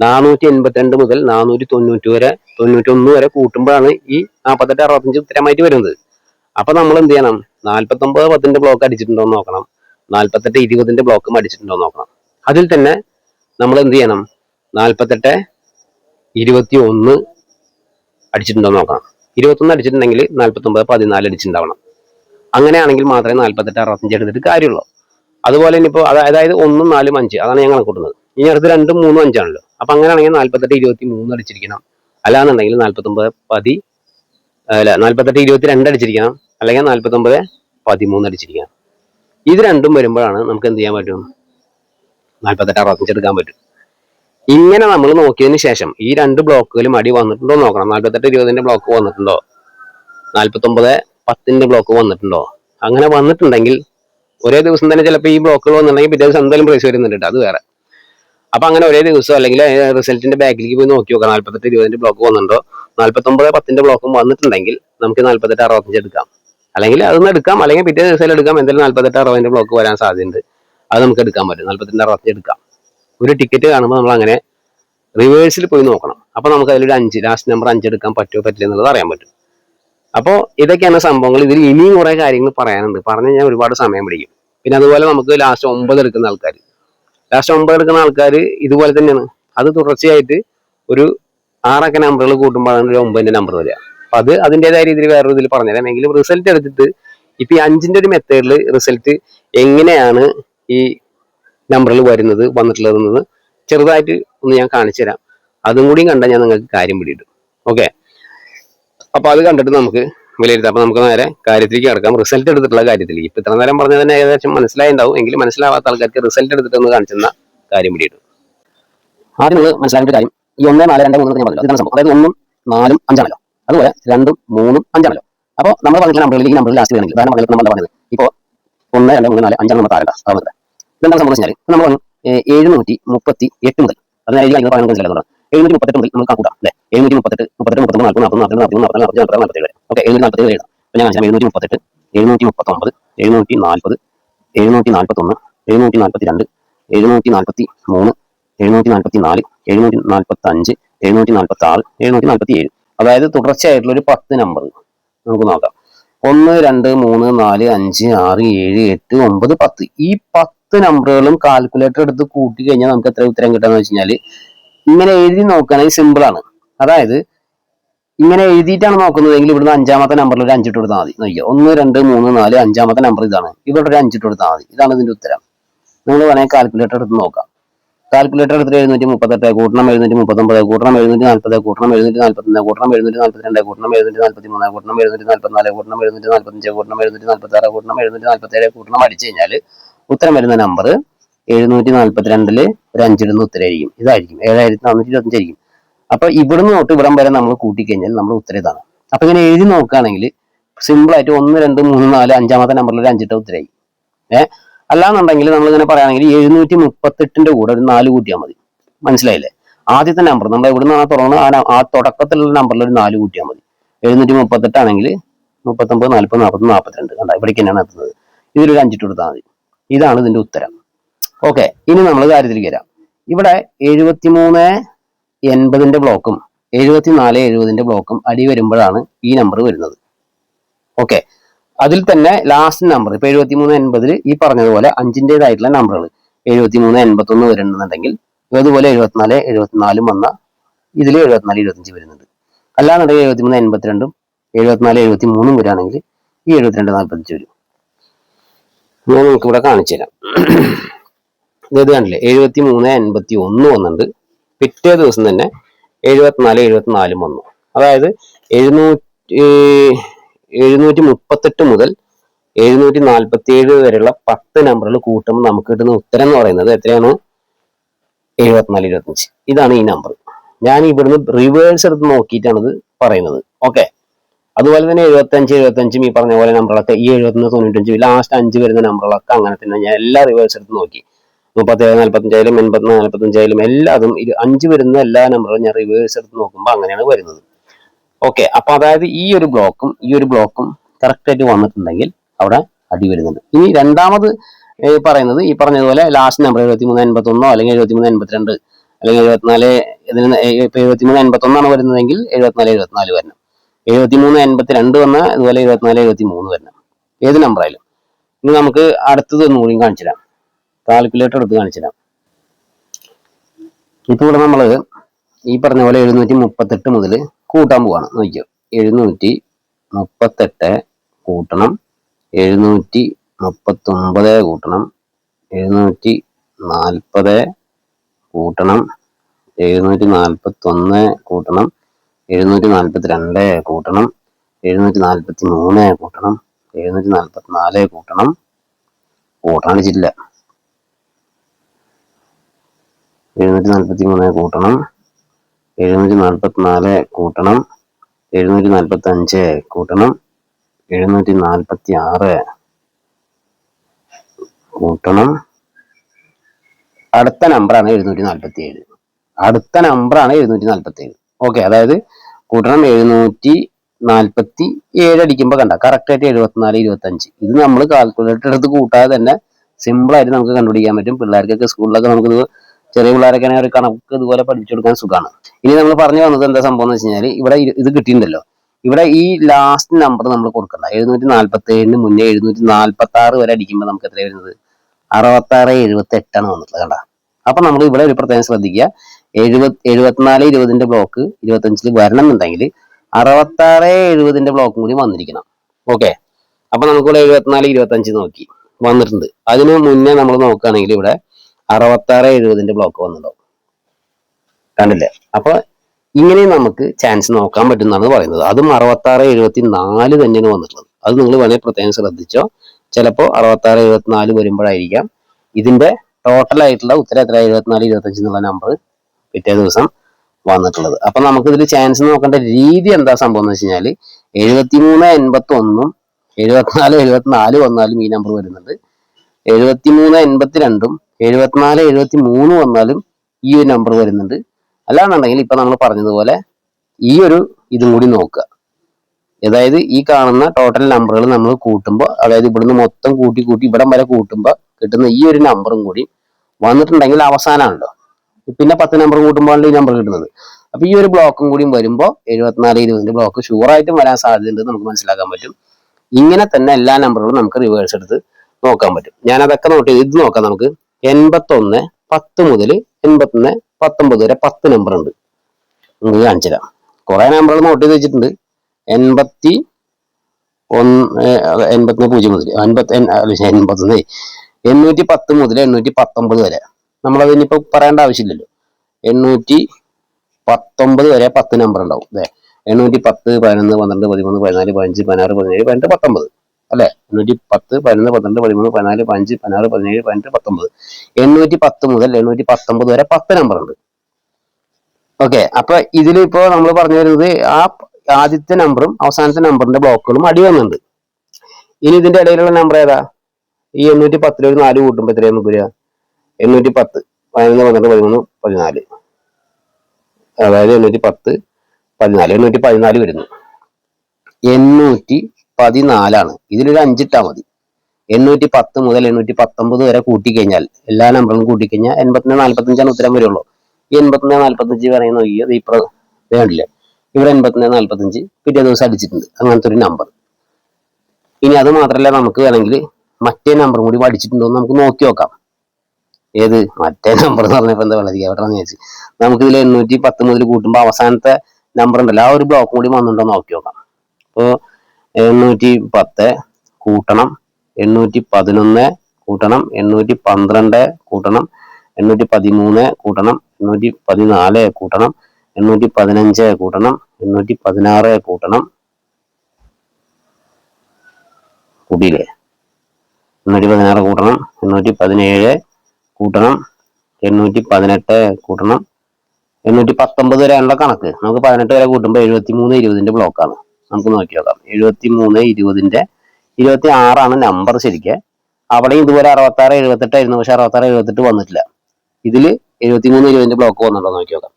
482 മുതൽ 491 വരെ കൂട്ടുമ്പോഴാണ് ഈ 48, 65 ഉത്തരമായിട്ട് വരുന്നത്. അപ്പൊ നമ്മൾ എന്ത് ചെയ്യണം? 49, 10ന്റെ ബ്ലോക്ക് അടിച്ചിട്ടുണ്ടോ എന്ന് നോക്കണം. 48, 20ന്റെ ബ്ലോക്കും അടിച്ചിട്ടുണ്ടോ എന്ന് നോക്കണം. അതിൽ തന്നെ നമ്മൾ എന്ത് ചെയ്യണം? 48, 21 അടിച്ചിട്ടുണ്ടോ എന്ന് നോക്കണം. 21 അടിച്ചിട്ടുണ്ടെങ്കിൽ 49, 14 അടിച്ചിട്ടുണ്ടാവണം. അങ്ങനെയാണെങ്കിൽ മാത്രമേ 48, 65 എടുത്തിട്ട് കാര്യമുള്ളൂ. അതുപോലെ ഇനിയിപ്പോൾ അതായത് 1, 4, 5 അതാണ് ഞാൻ കണക്കൂട്ടുന്നത്. ഇനി അടുത്ത് 2, 3, 5 ആണല്ലോ. അപ്പൊ അങ്ങനെയാണെങ്കിൽ 48, 23 അടിച്ചിരിക്കണം. അല്ലാന്നുണ്ടെങ്കിൽ 49, 22 അടിച്ചിരിക്കണം. അല്ലെങ്കിൽ 49, 13 അടിച്ചിരിക്കണം. ഇത് രണ്ടും വരുമ്പോഴാണ് നമുക്ക് എന്ത് ചെയ്യാൻ പറ്റും? 48, 65 എടുക്കാൻ പറ്റും. ഇങ്ങനെ നമ്മൾ നോക്കിയതിന് ശേഷം ഈ 2 ബ്ലോക്കുകളും അടി വന്നിട്ടുണ്ടോ നോക്കണം. 48, 20ന്റെ ബ്ലോക്ക് വന്നിട്ടുണ്ടോ, 49, 10ന്റെ ബ്ലോക്ക് വന്നിട്ടുണ്ടോ. അങ്ങനെ വന്നിട്ടുണ്ടെങ്കിൽ ഒരേ ദിവസം തന്നെ ചിലപ്പോൾ ഈ ബ്ലോക്കുകൾ വന്നിട്ടുണ്ടെങ്കിൽ പിറ്റേ ദിവസം എന്തായാലും പ്രൈസ് വരുന്നുണ്ട്, അത് വേറെ. അപ്പൊ അങ്ങനെ ഒരേ ദിവസം അല്ലെങ്കിൽ റിസൾട്ടിന്റെ ബാക്കിലേക്ക് പോയി നോക്കി നോക്കാം. 48, 20ന്റെ ബ്ലോക്ക് വന്നിട്ടുണ്ടോ. 49, 10ന്റെ ബ്ലോക്കും വന്നിട്ടുണ്ടെങ്കിൽ നമുക്ക് 48, 65 എടുക്കാം. അല്ലെങ്കിൽ അതൊന്നും എടുക്കാം, അല്ലെങ്കിൽ പിറ്റേ ദിവസം എടുക്കാം. എന്തായാലും 48, 60ന്റെ ബ്ലോക്ക് വരാൻ സാധ്യതയുണ്ട്, അത് നമുക്ക് എടുക്കാൻ പറ്റും. 48, 65 എടുക്കാം. ഒരു ടിക്കറ്റ് കാണുമ്പോൾ നമ്മൾ അങ്ങനെ റിവേഴ്സിൽ പോയി നോക്കണം. അപ്പൊ നമുക്ക് അതിലൊരു 5 ലാസ്റ്റ് നമ്പർ 5 എടുക്കാൻ പറ്റുമോ പറ്റില്ല എന്നുള്ളത് അറിയാൻ പറ്റും. അപ്പോൾ ഇതൊക്കെയാണ് സംഭവങ്ങൾ. ഇതിൽ ഇനിയും കുറെ കാര്യങ്ങൾ പറയാനുണ്ട്, പറഞ്ഞു കഴിഞ്ഞാൽ ഒരുപാട് സമയം പിടിക്കും. പിന്നെ അതുപോലെ നമുക്ക് ലാസ്റ്റ് 9 എടുക്കുന്ന ആൾക്കാർ ഇതുപോലെ തന്നെയാണ്. അത് തുടർച്ചയായിട്ട് ഒരു 6 അക്ക നമ്പറുകൾ കൂട്ടുമ്പോഴാണ് ഒരു 9ന്റെ നമ്പർ വരിക. അപ്പൊ അത് അതിൻ്റെതായ രീതിയിൽ വേറൊരു ഇതിൽ പറഞ്ഞുതരാം. എങ്കിലും റിസൾട്ട് എടുത്തിട്ട് ഇപ്പൊ ഈ 5ന്റെ ഒരു മെത്തേഡിൽ റിസൾട്ട് എങ്ങനെയാണ് ഈ നമ്പറിൽ വന്നിട്ടുള്ളത് ചെറുതായിട്ട് ഒന്ന് ഞാൻ കാണിച്ചു തരാം. അതും കൂടി കണ്ടാൽ ഞാൻ നിങ്ങൾക്ക് കാര്യം പിടിയിട്ടു. ഓക്കെ. അപ്പൊ അത് കണ്ടിട്ട് നമുക്ക് വിലയിരുത്താം. അപ്പൊ നമുക്ക് നേരെ കാര്യത്തിലേക്ക് കിടക്കാം, റിസൾട്ട് എടുത്തിട്ടുള്ള കാര്യത്തിലേക്ക്. ഇപ്പൊ ഇത്ര നേരം പറഞ്ഞത് തന്നെ ഏകദേശം മനസ്സിലായിട്ടുണ്ടാവും. എങ്കിലും മനസ്സിലാവാത്ത ആൾക്കാർക്ക് റിസൾട്ട് എടുത്തിട്ട് ഒന്ന് കാണിച്ചെന്ന കാര്യം പിടിയിട്ടു. ആദ്യം നിങ്ങൾ മനസ്സിലാക്കേണ്ട കാര്യം, ഈ 1, 4, 2, 3 ഞാൻ പറഞ്ഞല്ലോ ഇതാണ് സംഭവം. അതായത് 1, 4, 5 ആണല്ലോ. അതുപോലെ 2, 3, 5 ആണല്ലോ. അപ്പോൾ നമ്മൾ പറഞ്ഞ നമ്പറുകളിൽ ഈ നമ്പർ ലാസ്റ്റ് വേണമെങ്കിൽ ഉദാഹരണം പറഞ്ഞാൽ നമ്മൾ പറഞ്ഞത് ഇപ്പോൾ 1, 2, 3, 4, 5 നമ്മൾ താഴെ ആവുന്നത് ഇതെന്താ സംഭവം വെച്ചാൽ നമ്മൾ പറഞ്ഞു 738 മുതൽ അത് എഴുതി പറയുന്നത് മനസ്സിലാകുന്നുണ്ടോ 738 മുതൽ നമുക്ക് കൂട്ടാം അല്ലെ 738 38 39 40 40 41 44 45 47 ഓക്കെ 747 എഴുതാം. അപ്പോൾ ഞാൻ കാണിച്ചാൽ 738 739 740 741 742 743 744 745 746 747 അതായത് തുടർച്ചയായിട്ടുള്ള ഒരു 10 നമ്പർ നമുക്ക് നോക്കാം. 1, 2, 3, 4, 5, 6, 7, 8, 9, 10 ഈ 10 നമ്പറുകളും കാൽക്കുലേറ്റർ എടുത്ത് കൂട്ടി കഴിഞ്ഞാൽ നമുക്ക് എത്ര ഉത്തരം കിട്ടാന്ന് വെച്ച് കഴിഞ്ഞാൽ ഇങ്ങനെ എഴുതി നോക്കുകയാണെങ്കിൽ സിമ്പിൾ ആണ്. അതായത് ഇങ്ങനെ എഴുതിയിട്ടാണ് നോക്കുന്നതെങ്കിൽ ഇവിടുന്ന് 5ാമത്തെ നമ്പറിൽ ഒരു 5 ഇട്ട് കൊടുത്താൽ മതി. നോക്കിയോ 1, 2, 3, 4 5ാമത്തെ നമ്പർ ഇതാണ്. ഇവിടെ ഒരു 5 ഇട്ട് കൊടുത്താൽ മതി. ഇതാണ് ഇതിന്റെ ഉത്തരം. നിങ്ങൾ വേണമെങ്കിൽ കാൽക്കുലേറ്റർ എടുത്ത് നോക്കാം. കാൽക്കുലേറ്റർ എടുത്തിട്ട് 738 കൂട്ടണം 739 കൂട്ടണം 740 കൂട്ടണം 741 കൂട്ടണം 742 കൂട്ടണം 743 കൂട്ടണം 744 കൂട്ടണം 745 കൂട്ടണം 746 കൂട്ടണം 747 കൂട്ടണം അടിച്ചു കഴിഞ്ഞാൽ ഉത്തരം വരുന്ന നമ്പർ 742 ഒരു 5 ഇടുന്ന ഉത്തരമായിരിക്കും. ഇതായിരിക്കും 7425 ആയിരിക്കും. അപ്പൊ ഇവിടുന്ന് തൊട്ട് ഇവിടം വരെ നമ്മൾ കൂട്ടിക്കഴിഞ്ഞാൽ നമ്മുടെ ഉത്തരം ഇതാണ്. അപ്പൊ ഇങ്ങനെ എഴുതി നോക്കുകയാണെങ്കിൽ സിമ്പിൾ ആയിട്ട് 1, 2, 3, 4 5ാമത്തെ നമ്പറിൽ ഒരു 5 ഇട്ട ഉത്തരമായി. അല്ലാന്നുണ്ടെങ്കിൽ നമ്മൾ ഇങ്ങനെ പറയുകയാണെങ്കിൽ 738 കൂടെ ഒരു 4 കൂട്ടിയാൽ മതി. മനസ്സിലായില്ലേ? ആദ്യത്തെ നമ്പർ നമ്മൾ ഇവിടുന്ന് തുറന്ന് ആ തുടക്കത്തിലുള്ള നമ്പറിൽ ഒരു 4 കൂട്ടിയാൽ മതി. 738 ആണെങ്കിൽ 39 40 40 42 കണ്ട ഇവിടേക്ക് തന്നെയാണ് എത്തുന്നത്. ഇതിലൊരു 5 ഇട്ട് കൊടുത്താൽ മതി. ഇതാണ് ഇതിന്റെ ഉത്തരം. ഓക്കെ, ഇനി നമ്മൾ കാര്യത്തിലേക്ക് വരാം. ഇവിടെ 7380 ബ്ലോക്കും 7470 ബ്ലോക്കും അടി വരുമ്പോഴാണ് ഈ നമ്പർ വരുന്നത്. ഓക്കെ, അതിൽ തന്നെ ലാസ്റ്റ് നമ്പർ ഇപ്പൊ 7380 ഈ പറഞ്ഞതുപോലെ 5ന്റേതായിട്ടുള്ള നമ്പറുകൾ 7381 വരുന്നുണ്ടെങ്കിൽ അതുപോലെ 7474 വന്ന ഇതിൽ 7425 വരുന്നുണ്ട്. അല്ലാന്നുണ്ടെങ്കിൽ 7382 7473 വരികയാണെങ്കിൽ ഈ 7245 വരും. ഞാൻ നിങ്ങൾക്ക് ഇവിടെ കാണിച്ചു തരാം. ഇത് കണ്ടില്ലേ 7381 വന്നിട്ടുണ്ട്. പിറ്റേ ദിവസം തന്നെ 7474 വന്നു. അതായത് 738 മുതൽ 747 വരെയുള്ള 10 നമ്പറുകൾ കൂട്ടുമ്പോൾ നമുക്ക് കിട്ടുന്ന ഉത്തരം എന്ന് പറയുന്നത് എത്രയാണ്? 7425. ഇതാണ് ഈ നമ്പർ. ഞാൻ ഇവിടുന്ന് റിവേഴ്സ് എടുത്ത് നോക്കിയിട്ടാണ് ഇത് പറയുന്നത്. ഓക്കെ, അതുപോലെ തന്നെ 75 ഈ പറഞ്ഞ പോലെ നമ്പറുകളൊക്കെ ഈ 71 95 ലാസ്റ്റ് 5 വരുന്ന നമ്പറുകളൊക്കെ അങ്ങനെ തന്നെ ഞാൻ എല്ലാ റിവേഴ്സ് എടുത്ത് നോക്കി. 37 45 84 45 എല്ലാതും 5 വരുന്ന എല്ലാ നമ്പറുകളും ഞാൻ റിവേഴ്സ് എടുത്ത് നോക്കുമ്പോൾ അങ്ങനെയാണ് വരുന്നത്. ഓക്കെ, അപ്പൊ അതായത് ഈ ഒരു ബ്ലോക്കും കറക്റ്റ് ആയിട്ട് വന്നിട്ടുണ്ടെങ്കിൽ അവിടെ അടി വരുന്നുണ്ട്. ഇനി രണ്ടാമത് പറയുന്നത് ഈ പറഞ്ഞതുപോലെ ലാസ്റ്റ് നമ്പർ 7381 അല്ലെങ്കിൽ 7382 അല്ലെങ്കിൽ 74 ഇപ്പൊ 7381 വരുന്നതെങ്കിൽ 7474 വരണം. 7382 വന്നാൽ അതുപോലെ 7473 വരണം. ഏത് നമ്പർ ആയാലും. ഇനി നമുക്ക് അടുത്തത് ഒന്നുകൂടി കാണിച്ചു തരാം. കാൽക്കുലേറ്റർ എടുത്ത് കാണിച്ചു തരാം. ഇപ്പൊ ഇവിടെ നമ്മള് ഈ പറഞ്ഞ പോലെ 738 മുതൽ കൂട്ടാൻ പോവാണ്. നോക്കിയോ 738 കൂട്ടണം 739 കൂട്ടണം 740 കൂട്ടണം 741 കൂട്ടണം 742 കൂട്ടണം 743 കൂട്ടണം 744 കൂട്ടണം കൂട്ടാണിച്ചില്ല 743 കൂട്ടണം 744 കൂട്ടണം 745 കൂട്ടണം 746 കൂട്ടണം അടുത്ത നമ്പറാണ് 747. അടുത്ത നമ്പറാണ് 747. ഓക്കെ, അതായത് കൂട്ടണം 747 അടിക്കുമ്പോൾ കണ്ട കറക്റ്റ് ആയിട്ട് 74 25. ഇത് നമ്മൾ കാൽക്കുലേറ്റർ എടുത്ത് കൂട്ടാതെ തന്നെ സിമ്പിൾ ആയിട്ട് നമുക്ക് കണ്ടുപിടിക്കാൻ പറ്റും. പിള്ളേർക്കൊക്കെ സ്കൂളിലൊക്കെ നമുക്ക് ചെറിയ പിള്ളേരൊക്കെ ഒരു കണക്ക് ഇതുപോലെ പഠിച്ചു കൊടുക്കാൻ സുഖമാണ്. ഇനി നമ്മൾ പറഞ്ഞു വന്നത് എന്താ സംഭവം എന്ന് വെച്ച് കഴിഞ്ഞാൽ ഇവിടെ ഇത് കിട്ടിയിട്ടുണ്ടല്ലോ. ഇവിടെ ഈ ലാസ്റ്റ് നമ്പർ നമ്മൾ കൊടുക്കണ്ട. 747 മുന്നേ 746 വരെ അടിക്കുമ്പോൾ നമുക്ക് എത്ര വരുന്നത്? 6678 വന്നിട്ടുള്ളത് കണ്ട. അപ്പൊ നമ്മൾ ഇവിടെ ഒരു പ്രത്യേകം ശ്രദ്ധിക്കുക. 7420 ബ്ലോക്ക് 25 വരണം എന്നുണ്ടെങ്കിൽ 6670 ബ്ലോക്കും കൂടി വന്നിരിക്കണം. ഓക്കെ, അപ്പൊ നമുക്കിവിടെ 7425 നോക്കി വന്നിട്ടുണ്ട്. അതിന് മുന്നേ നമ്മൾ നോക്കുകയാണെങ്കിൽ ഇവിടെ 6670 ബ്ലോക്ക് വന്നിട്ടുണ്ടാവും. കണ്ടില്ലേ? അപ്പൊ ഇങ്ങനെ നമുക്ക് ചാൻസ് നോക്കാൻ പറ്റുന്നതാണ് പറയുന്നത്. അതും 6674 തന്നെയാണ് വന്നിട്ടുള്ളത്. അത് നിങ്ങൾ വേണേൽ പ്രത്യേകം ശ്രദ്ധിച്ചോ. ചിലപ്പോൾ 6674 വരുമ്പോഴായിരിക്കാം ഇതിന്റെ ടോട്ടൽ ആയിട്ടുള്ള ഉത്തരം എത്ര 7425 എന്നുള്ള നമ്പർ പിറ്റേ ദിവസം വന്നിട്ടുള്ളത്. അപ്പൊ നമുക്ക് ഇതിൽ ചാൻസ് നോക്കേണ്ട രീതി എന്താ സംഭവം എന്ന് വെച്ച് കഴിഞ്ഞാൽ 7381 74 വന്നാലും ഈ നമ്പർ വരുന്നുണ്ട്. 7382 74 വന്നാലും ഈ ഒരു നമ്പർ വരുന്നുണ്ട്. അല്ലാന്നുണ്ടെങ്കിൽ ഇപ്പൊ നമ്മൾ പറഞ്ഞതുപോലെ ഈ ഒരു ഇതും കൂടി നോക്കുക. അതായത് ഈ കാണുന്ന ടോട്ടൽ നമ്പറുകൾ നമ്മൾ കൂട്ടുമ്പോൾ, അതായത് ഇവിടുന്ന് മൊത്തം കൂട്ടി ഇവിടം വരെ കൂട്ടുമ്പോൾ കിട്ടുന്ന ഈ ഒരു നമ്പറും കൂടി വന്നിട്ടുണ്ടെങ്കിൽ അവസാനമാണല്ലോ. പിന്നെ 10 നമ്പർ കൂട്ടുമ്പോഴാണ് ഈ നമ്പർ കിട്ടുന്നത്. അപ്പൊ ഈ ഒരു ബ്ലോക്കും കൂടി വരുമ്പോൾ 7420 ബ്ലോക്ക് ഷുവറായിട്ടും വരാൻ സാധ്യതയുണ്ട് നമുക്ക് മനസ്സിലാക്കാൻ പറ്റും. ഇങ്ങനെ തന്നെ എല്ലാ നമ്പറുകളും നമുക്ക് റിവേഴ്സ് എടുത്ത് നോക്കാൻ പറ്റും. ഞാൻ അതൊക്കെ നോട്ട് ചെയ്ത് ഇത് നോക്കാം. നമുക്ക് 81 10 മുതൽ 81 19 വരെ 10 നമ്പർ ഉണ്ട്. നമുക്ക് കാണിച്ചു തരാം. കുറെ നമ്പറുകൾ നോട്ട് ചെയ്ത് വെച്ചിട്ടുണ്ട്. 81 0 മുതൽ 81 810 മുതൽ 819 വരെ നമ്മളത് ഇനിയിപ്പോ പറയേണ്ട ആവശ്യമില്ലല്ലോ. 819 വരെ 10 നമ്പർ ഉണ്ടാവും. അതെ, 810 11 12 13 14 15 16 17 18 19 അല്ലെ. 810 11 12 13 14 15 16 17 18 19 810 മുതൽ 819 വരെ 10 നമ്പർ ഉണ്ട്. ഓക്കെ, അപ്പൊ ഇതിലിപ്പോ നമ്മൾ പറഞ്ഞു വരുന്നത് ആ ആദ്യത്തെ നമ്പറും അവസാനത്തെ നമ്പറിന്റെ ബ്ലോക്കുകളും അടി വന്നിട്ടുണ്ട്. ഇനി ഇതിന്റെ ഇടയിലുള്ള നമ്പർ ഏതാ? ഈ 810 ഒരു 4 കൂട്ടുമ്പോ എത്രയാ നമുക്ക് വരിക? 810 11 12 13 14, അതായത് 810 14 814 വരുന്നു. 814 ഇതിലൊരു 5 ഇട്ടാ മതി. 810 മുതൽ 819 വരെ കൂട്ടിക്കഴിഞ്ഞാൽ, എല്ലാ നമ്പറും കൂട്ടിക്കഴിഞ്ഞാൽ 81 ഉത്തരം വരുള്ളൂ. ഈ 81 പറയുന്ന ഈ കണ്ടില്ലേ, ഇവിടെ 81 പിറ്റേ ദിവസം അടിച്ചിട്ടുണ്ട്. അങ്ങനത്തെ ഒരു നമ്പർ. ഇനി അത് മാത്രമല്ല, നമുക്ക് വേണമെങ്കിൽ മറ്റേ നമ്പറും കൂടി അടിച്ചിട്ടുണ്ടോ എന്ന് നമുക്ക് നോക്കി നോക്കാം. ഏത് മറ്റേ നമ്പർ എന്ന് പറഞ്ഞപ്പോ എന്താ വളരെ എവിടെന്ന് ചോദിച്ചു. നമുക്ക് ഇതിൽ 810 മുതൽ കൂട്ടുമ്പോൾ അവസാനത്തെ നമ്പർ ഉണ്ടല്ലോ, ആ ഒരു ബ്ലോക്കും കൂടി വന്നിട്ടുണ്ടോ നോക്കി നോക്കാം. അപ്പോൾ 810 കൂട്ടണം 811 കൂട്ടണം 812 കൂട്ടണം 813 കൂട്ടണം 814 കൂട്ടണം 815 കൂട്ടണം 816 കൂട്ടണം, കൂട്ടിയില്ലേ? 816 കൂട്ടണം 817 കൂട്ടണം 818 കൂട്ടണം 819 വരെയുള്ള കണക്ക്. നമുക്ക് 18 വരെ കൂട്ടുമ്പോൾ 7320 ബ്ലോക്കാണ്. നമുക്ക് നോക്കി നോക്കാം. 7320 26 നമ്പർ ശരിക്ക്. അവിടെയും ഇതുപോലെ 66 78 ആയിരുന്നു, പക്ഷെ 66 78 വന്നിട്ടില്ല. ഇതില് 7320 ബ്ലോക്ക് വന്നിട്ടുണ്ടോ നോക്കി നോക്കാം.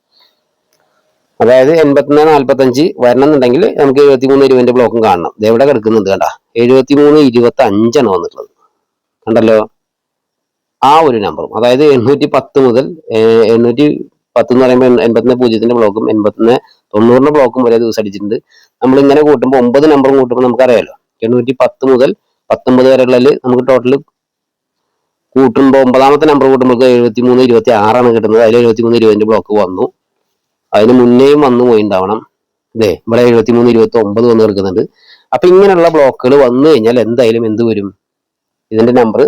അതായത് 81 45 വരണമെന്നുണ്ടെങ്കിൽ നമുക്ക് 7320 ബ്ലോക്കും കാണണം. ഇത് എവിടെ കിടക്കുന്നുണ്ട് കണ്ട, 7325 വന്നിട്ടുള്ളത് കണ്ടല്ലോ. ആ ഒരു നമ്പറും, അതായത് 810 മുതൽ 810 എന്ന് പറയുമ്പോൾ 81 ബ്ലോക്കും 81 90 ബ്ലോക്കും ഒരേ ദിവസം അടിച്ചിട്ടുണ്ട്. നമ്മൾ ഇങ്ങനെ കൂട്ടുമ്പോൾ 9 നമ്പറും കൂട്ടുമ്പോൾ നമുക്കറിയാലോ, 810 മുതൽ 19 വരെയുള്ളതിൽ നമുക്ക് ടോട്ടൽ കൂട്ടുമ്പോൾ 9ാമത്തെ നമ്പർ കൂട്ടുമ്പോൾ 7326 കിട്ടുന്നത്. അതിൽ 7320 ബ്ലോക്ക് വന്നു. അതിന് മുന്നേയും വന്നു പോയിണ്ടാവണം. അതെ, ഇവിടെ 7329 വന്ന് കിടക്കുന്നുണ്ട്. അപ്പൊ ഇങ്ങനെയുള്ള ബ്ലോക്കുകൾ വന്നു കഴിഞ്ഞാൽ എന്തായാലും എന്ത് വരും? ഇതിന്റെ നമ്പർ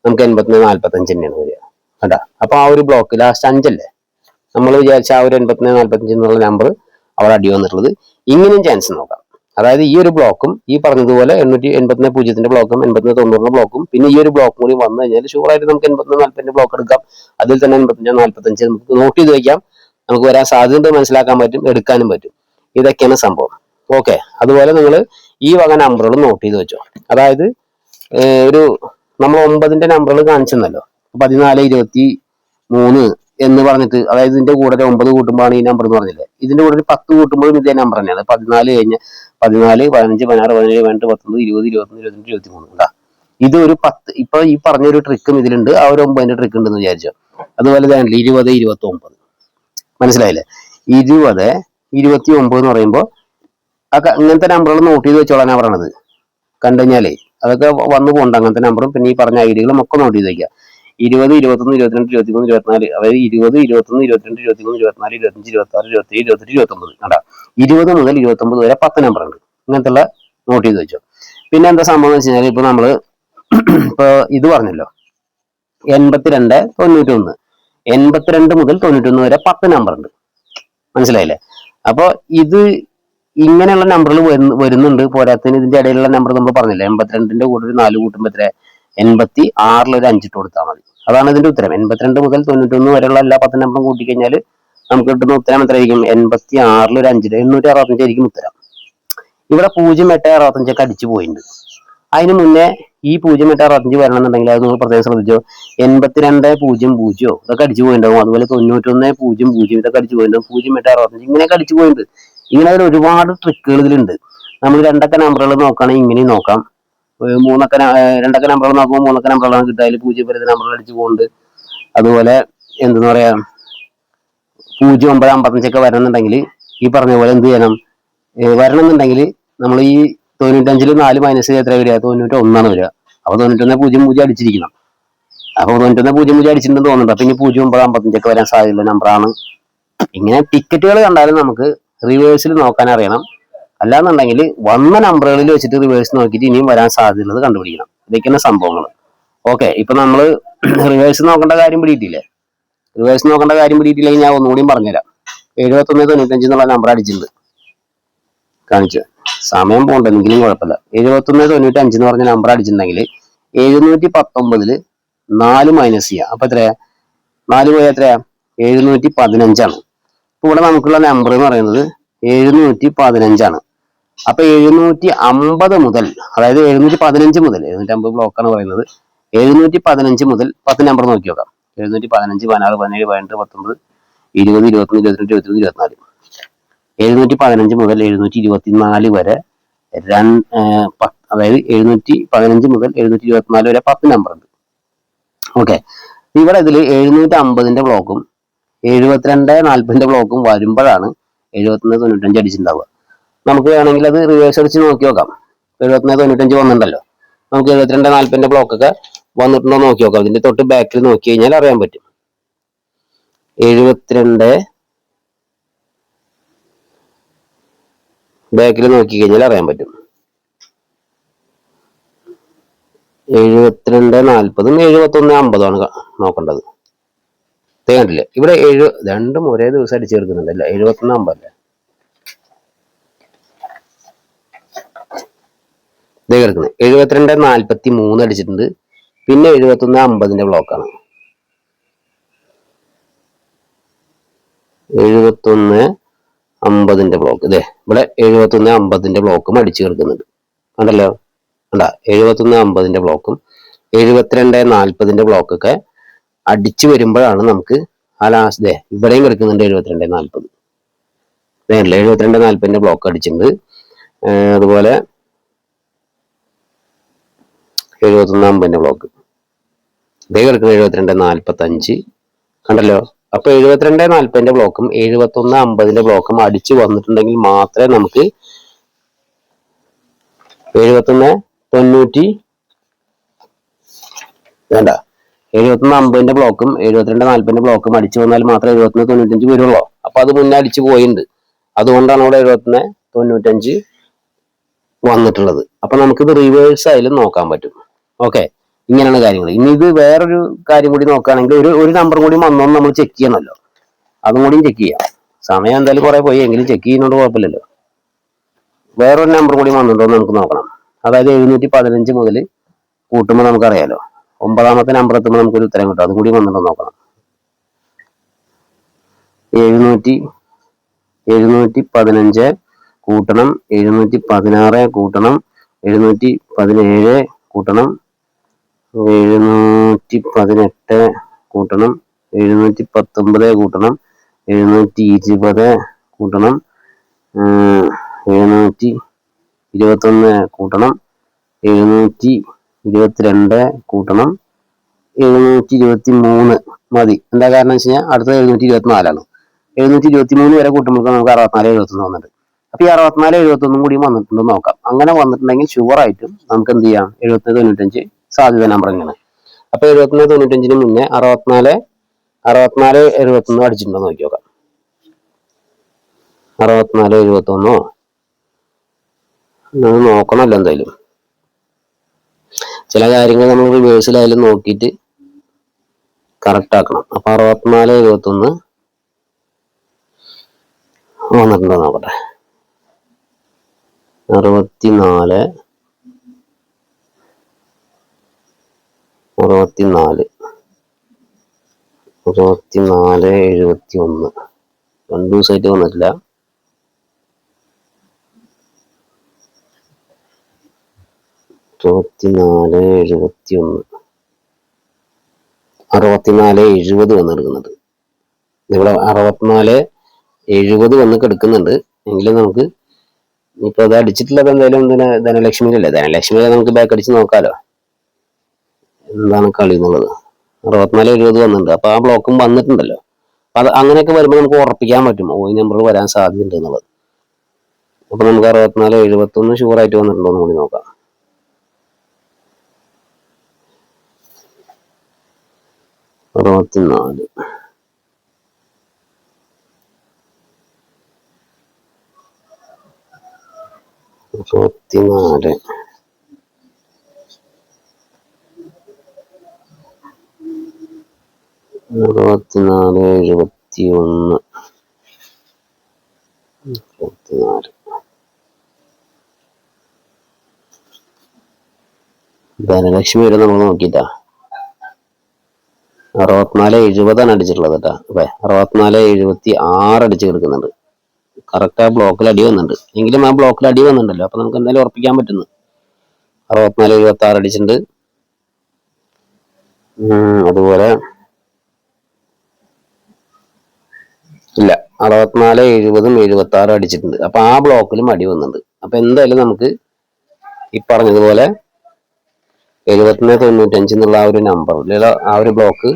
നമുക്ക് 8145 തന്നെയാണ് വരിക. കേട്ടാ, അപ്പൊ ആ ഒരു ബ്ലോക്ക് ലാസ്റ്റ് 5 അല്ലേ, നമ്മൾ വിചാരിച്ച ആ ഒരു 8145 എന്നുള്ള നമ്പർ അവിടെ അടി വന്നിട്ടുള്ളത്. ഇങ്ങനെയും ചാൻസ് നോക്കാം. അതായത് ഈ ഒരു ബ്ലോക്കും ഈ പറഞ്ഞതുപോലെ 881 ബ്ലോക്കും 81 ബ്ലോക്കും പിന്നെ ഈ ഒരു ബ്ലോക്കും കൂടി വന്നു കഴിഞ്ഞാൽ ഷുവറായിട്ട് നമുക്ക് 81 ബ്ലോക്ക് എടുക്കാം. അതിൽ തന്നെ 45 നമുക്ക് നോട്ട് ചെയ്ത് വയ്ക്കാം. നമുക്ക് വരാൻ സാധ്യത മനസ്സിലാക്കാൻ പറ്റും, എടുക്കാനും പറ്റും. ഇതൊക്കെയാണ് സംഭവം. ഓക്കെ, അതുപോലെ നിങ്ങൾ ഈ വക നമ്പറുകൾ നോട്ട് ചെയ്ത് വെച്ചോ. അതായത് ഒരു നമ്മൾ 9ന്റെ നമ്പറുകൾ കാണിച്ചെന്നല്ലോ, 14 23 എന്ന് പറഞ്ഞിട്ട്, അതായത് ഇതിന്റെ കൂടെ 9 കൂട്ടുമ്പോഴാണ് ഈ നമ്പർ എന്ന് പറഞ്ഞില്ലേ. ഇതിന്റെ കൂടെ ഒരു 10 കൂട്ടുമ്പോഴും ഇതേ നമ്പർ തന്നെയാണ്. 14 കഴിഞ്ഞ് 14 15 16 17 18 19 20 21 22 23 ഉണ്ടാ. ഇത് ഒരു 10. ഇപ്പൊ ഈ പറഞ്ഞൊരു ട്രിക്കും ഇതിലുണ്ട്, ആ ഒരു 9ന്റെ ട്രിക്ക് ഉണ്ടെന്ന് വിചാരിച്ചോ. അതുപോലെ 20 29 മനസ്സിലായില്ലേ. 20 29 എന്ന് പറയുമ്പോൾ ഇങ്ങനത്തെ നമ്പറുകൾ നോട്ട് ചെയ്ത് വെച്ചോളാനാ പറയണത്. കണ്ടുകഴിഞ്ഞാലേ അതൊക്കെ വന്നു പോകണ്ട. അങ്ങനത്തെ നമ്പറും പിന്നെ ഈ പറഞ്ഞ ഐഡിയകളും ഒക്കെ നോട്ട് ചെയ്ത് വയ്ക്കുക. 20 21 22 23 24, അതായത് 20 21 22 23 24 25 26 27 28 29 കണ്ടാ. 20 മുതൽ 29 വരെ 10 നമ്പർ ഉണ്ട്. ഇങ്ങനത്തെ നോട്ട് ചെയ്ത് വെച്ചോ. പിന്നെ എന്താ സംഭവം എന്ന് വെച്ച് കഴിഞ്ഞാൽ, ഇപ്പൊ നമ്മള് ഇപ്പൊ ഇത് പറഞ്ഞല്ലോ 82 91, 82 മുതൽ 91 വരെ 10 നമ്പർ ഉണ്ട്. മനസ്സിലായില്ലേ. അപ്പൊ ഇത് ഇങ്ങനെയുള്ള നമ്പറുകൾ വരുന്നുണ്ട്. പോരാത്തതിന് ഇതിന്റെ ഇടയിലുള്ള നമ്പർ നമ്മൾ പറഞ്ഞില്ല, 82ന്റെ കൂടെ ഒരു 4 കൂട്ടുമ്പോൾ എത്ര? 86 ഒരു 5 ഇട്ട് കൊടുത്താൽ മതി. അതാണ് ഇതിന്റെ ഉത്തരം. 82 മുതൽ 91 വരെയുള്ള എല്ലാ 10 നമ്പറും കൂട്ടിക്കഴിഞ്ഞാൽ നമുക്ക് കിട്ടുന്ന ഉത്തരം എത്രയായിരിക്കും? 86 ഒരു 5 865 ആയിരിക്കും ഉത്തരം. ഇവിടെ 0.865 അടിച്ചു പോയിട്ടുണ്ട്. അതിന് മുന്നേ ഈ 0.865 വരണമെന്നുണ്ടെങ്കിൽ അത് നിങ്ങൾ പ്രത്യേകം ശ്രദ്ധിച്ചോ. 82.00 ഇതൊക്കെ അടിച്ചു പോയിട്ടുണ്ടാവും. അതുപോലെ 91.00 ഇതൊക്കെ അടിച്ചു പോയിട്ടുണ്ടാവും. 0.865 ഇങ്ങനെയൊക്കെ അടിച്ചു പോയിട്ടുണ്ട്. ഇങ്ങനെ അതിൽ ഒരുപാട് ട്രിക്കുകൾ ഇതിലുണ്ട്. നമ്മൾ രണ്ടക്ക നമ്പറുകൾ നോക്കുകയാണെങ്കിൽ ഇങ്ങനെയും നോക്കാം. രണ്ടക്ക നമ്പറുകൾ നോക്കുമ്പോൾ മൂന്നക്ക നമ്പറുകളാണ് കിട്ടുക. അതിൽ 0 വരുന്ന നമ്പറുകൾ അടിച്ചു പോകുന്നുണ്ട്. അതുപോലെ എന്തെന്ന് പറയാ 0.955 വരണമെന്നുണ്ടെങ്കിൽ ഈ പറഞ്ഞ പോലെ എന്ത് ചെയ്യണം? വരണമെന്നുണ്ടെങ്കിൽ നമ്മൾ ഈ 95-ൽ 4 മൈനസ് എത്ര വരിക? 91 വരിക. അപ്പൊ 91.00 അടിച്ചിരിക്കണം. അപ്പൊ 91.00 അടിച്ചിട്ടുണ്ടെന്ന് തോന്നുന്നുണ്ട്. അപ്പൊ ഇനി 0.955 വരാൻ സാധ്യതയുള്ള നമ്പറാണ്. ഇങ്ങനെ ടിക്കറ്റുകൾ കണ്ടാലും നമുക്ക് റിവേഴ്സിൽ നോക്കാൻ അറിയണം. അല്ലാന്നുണ്ടെങ്കിൽ വന്ന നമ്പറുകളിൽ വെച്ചിട്ട് റിവേഴ്സ് നോക്കിയിട്ട് ഇനിയും വരാൻ സാധ്യതയുള്ളത് കണ്ടുപിടിക്കണം. ഇതൊക്കെയാണ് സംഭവങ്ങൾ. ഓക്കെ, ഇപ്പൊ നമ്മൾ റിവേഴ്സ് നോക്കേണ്ട കാര്യം പിടിയിട്ടില്ലേ? റിവേഴ്സ് നോക്കേണ്ട കാര്യം പിടിയിട്ടില്ലെങ്കിൽ ഞാൻ ഒന്നുകൂടിയും പറഞ്ഞുതരാം. 71.95 എന്നുള്ള നമ്പർ അടിച്ചിട്ടുണ്ട്, കാണിച്ചു. സമയം പോകണ്ടെങ്കിലും കുഴപ്പമില്ല. 71.95 എന്ന് പറഞ്ഞ നമ്പർ അടിച്ചിട്ടുണ്ടെങ്കിൽ 719-ൽ 4 മൈനസ് ചെയ്യുക. അപ്പൊ എത്രയാ? 4 പോയാൽ എത്രയാ? 715 ഇപ്പൊ ഇവിടെ നമുക്കുള്ള നമ്പർ എന്ന് പറയുന്നത് 715 അപ്പൊ 750 മുതൽ, അതായത് 715 മുതൽ 750 ബ്ലോക്കാണ് പറയുന്നത്. 715 മുതൽ 10 നമ്പർ നോക്കി നോക്കാം. 715, 16, 17, 18, 19, 20, 21, 22, 23, 24. 715 മുതൽ 724 വരെ അതായത് 715 മുതൽ 724 വരെ 10 നമ്പർ ഉണ്ട്. ഓക്കെ, ഇവിടെ ഇതിൽ 750-ന്റെ ബ്ലോക്കും 72-40-ന്റെ ബ്ലോക്കും വരുമ്പോഴാണ് 71.95 അടിച്ചിട്ടുണ്ടാവുക. നമുക്ക് വേണമെങ്കിൽ അത് റിവേഴ്സ് അടിച്ച് നോക്കി നോക്കാം. 71.95 വന്നിട്ടുണ്ടല്ലോ. നമുക്ക് 72-40-ന്റെ ബ്ലോക്കൊക്കെ വന്നിട്ടുണ്ടോ നോക്കി നോക്കാം. ഇതിന്റെ തൊട്ട് ബാക്കിൽ നോക്കി കഴിഞ്ഞാൽ അറിയാൻ പറ്റും. 72 ബാക്കിൽ നോക്കി കഴിഞ്ഞാൽ അറിയാൻ പറ്റും. 72-40-ഉം 71-50 നോക്കേണ്ടത്. കണ്ടില്ലേ? ഇവിടെ രണ്ടും ഒരേ ദിവസം അടിച്ചു ചേർക്കുന്നുണ്ടല്ലേ. 71-50 അല്ലേ? ഇതേ കിടക്കുന്നത് 72-43 അടിച്ചിട്ടുണ്ട്. പിന്നെ 71-50-ന്റെ ബ്ലോക്കാണ്. 71-50-ന്റെ ബ്ലോക്ക് ഇതേ ഇവിടെ 71-50-ന്റെ ബ്ലോക്കും അടിച്ചു കിടക്കുന്നുണ്ട്. കണ്ടല്ലോ, കണ്ടാ? 71-50-ന്റെ ബ്ലോക്കും 72-40-ന്റെ ബ്ലോക്കൊക്കെ അടിച്ചു വരുമ്പോഴാണ് നമുക്ക് ആ ലാസ്റ്റ് ഇവിടെയും കിടക്കുന്നുണ്ട് 72-40. 72-40-ന്റെ ബ്ലോക്ക് അടിച്ചിട്ടുണ്ട്. അതുപോലെ 71-50-ന്റെ ബ്ലോക്ക് ഇതേ കിടക്കുന്നത് 72-45. കണ്ടല്ലോ. അപ്പൊ 72-40-ന്റെ ബ്ലോക്കും 71-50-ന്റെ ബ്ലോക്കും അടിച്ചു വന്നിട്ടുണ്ടെങ്കിൽ മാത്രമേ നമുക്ക് 71-90 വേണ്ട 71-50-ന്റെ ബ്ലോക്കും 72-40-ന്റെ ബ്ലോക്കും അടിച്ചു വന്നാൽ മാത്രമേ 71-95 വരുള്ളൂ. അപ്പൊ അത് മുന്നേ അടിച്ചു പോയിട്ടുണ്ട്. അതുകൊണ്ടാണ് അവിടെ 71-95 വന്നിട്ടുള്ളത്. അപ്പൊ നമുക്കിത് റിവേഴ്സ് ആയാലും നോക്കാൻ പറ്റും. ഓക്കെ, ഇങ്ങനെയാണ് കാര്യങ്ങൾ. ഇനി ഇത് വേറൊരു കാര്യം കൂടി നോക്കുകയാണെങ്കിൽ ഒരു നമ്പർ കൂടി വന്നോന്ന് നമ്മൾ ചെക്ക് ചെയ്യണമല്ലോ. അതും കൂടിയും ചെക്ക് ചെയ്യാം. സമയം എന്തായാലും കുറെ പോയി, എങ്കിലും ചെക്ക് ചെയ്യുന്നതുകൊണ്ട് കുഴപ്പമില്ലല്ലോ. വേറൊരു നമ്പർ കൂടി വന്നിട്ടുണ്ടോ എന്ന് നമുക്ക് നോക്കണം. അതായത് 715 മുതൽ കൂട്ടുമ്പോൾ നമുക്കറിയാലോ 9-ാമത്തെ നമ്പർ എത്തുമ്പോൾ നമുക്കൊരു ഉത്തരം കിട്ടും. അതും കൂടി വന്നിട്ടുണ്ടോ നോക്കണം. 715 കൂട്ടണം 716 കൂട്ടണം 717 കൂട്ടണം 718 കൂട്ടണം 719 കൂട്ടണം 720 കൂട്ടണം 721 കൂട്ടണം 722 കൂട്ടണം 723 മതി. എന്താ കാരണം വെച്ച് കഴിഞ്ഞാൽ അടുത്തത് 724 723 വരെ കൂട്ടുമ്പോൾ നമുക്ക് 64-71 വന്നിട്ടുണ്ട്. അപ്പൊ ഈ 64-71 കൂടി വന്നിട്ടുണ്ടോ നോക്കാം. അങ്ങനെ വന്നിട്ടുണ്ടെങ്കിൽ ഷുവർ ആയിട്ടും നമുക്ക് എന്ത് ചെയ്യാം? 71-95 സാധ്യത നമ്പർ തന്നെയാണ്. അപ്പൊ 71-95-ന് മുന്നേ 64-71 അടിച്ചിട്ടുണ്ടോ നോക്കി നോക്കാം. 64-71 നോക്കണമല്ലോ എന്തായാലും. ചില കാര്യങ്ങൾ നമ്മൾ റിവേഴ്സിലായാലും നോക്കിയിട്ട് കറക്റ്റ് ആക്കണം. അപ്പൊ 64-71 വന്നിട്ടുണ്ടോ നോക്കട്ടെ. 64 71 2 ദിവസമായിട്ട് വന്നിട്ടില്ല. ഇരുപത്തിനാല് 70 വന്നെടുക്കുന്നുണ്ട്. ഇവിടെ 64-70 വന്ന് കിടക്കുന്നുണ്ട്. എങ്കിലും നമുക്ക് ഇപ്പൊ അത് അടിച്ചിട്ടുള്ളത് എന്തായാലും ധനലക്ഷ്മിയിലല്ലേ, ധനലക്ഷ്മിയിലെ നമുക്ക് ബാക്ക് അടിച്ച് നോക്കാലോ എന്താണ് കളി എന്നുള്ളത്. 64-70 വന്നിട്ടുണ്ട്. അപ്പൊ ആ ബ്ലോക്കും വന്നിട്ടുണ്ടല്ലോ. അപ്പൊ അത് അങ്ങനെയൊക്കെ വരുമ്പോൾ നമുക്ക് ഉറപ്പിക്കാൻ പറ്റും ഈ നമ്പർ വരാൻ സാധ്യതയുണ്ട് എന്നുള്ളത്. അപ്പൊ നമുക്ക് 64-71 ഷുവറായിട്ട് വന്നിട്ടുണ്ടോ എന്ന് കൂടി നോക്കാം. 64 64 64-71 64 ധനലക്ഷ്മി വരെ നമ്മൾ നോക്കിട്ടാ 64-70 അടിച്ചിട്ടുള്ളത് കേട്ടാ. അപ്പൊ 64-76 അടിച്ച് കിടക്കുന്നുണ്ട്. കറക്റ്റ് ആ ബ്ലോക്കിൽ അടി വന്നിട്ടുണ്ട്. എങ്കിലും ആ ബ്ലോക്കിൽ അടി വന്നിട്ടുണ്ടല്ലോ. അപ്പൊ നമുക്ക് എന്തായാലും ഉറപ്പിക്കാൻ പറ്റുന്നു 64-76 അടിച്ചിട്ടുണ്ട്. അതുപോലെ ഇല്ല, 64-70-76 അടിച്ചിട്ടുണ്ട്. അപ്പൊ ആ ബ്ലോക്കിലും അടി വന്നിട്ടുണ്ട്. അപ്പൊ എന്തായാലും നമുക്ക് ഈ പറഞ്ഞതുപോലെ 71-95 എന്നുള്ള ആ ഒരു നമ്പർ ആ ഒരു ബ്ലോക്ക്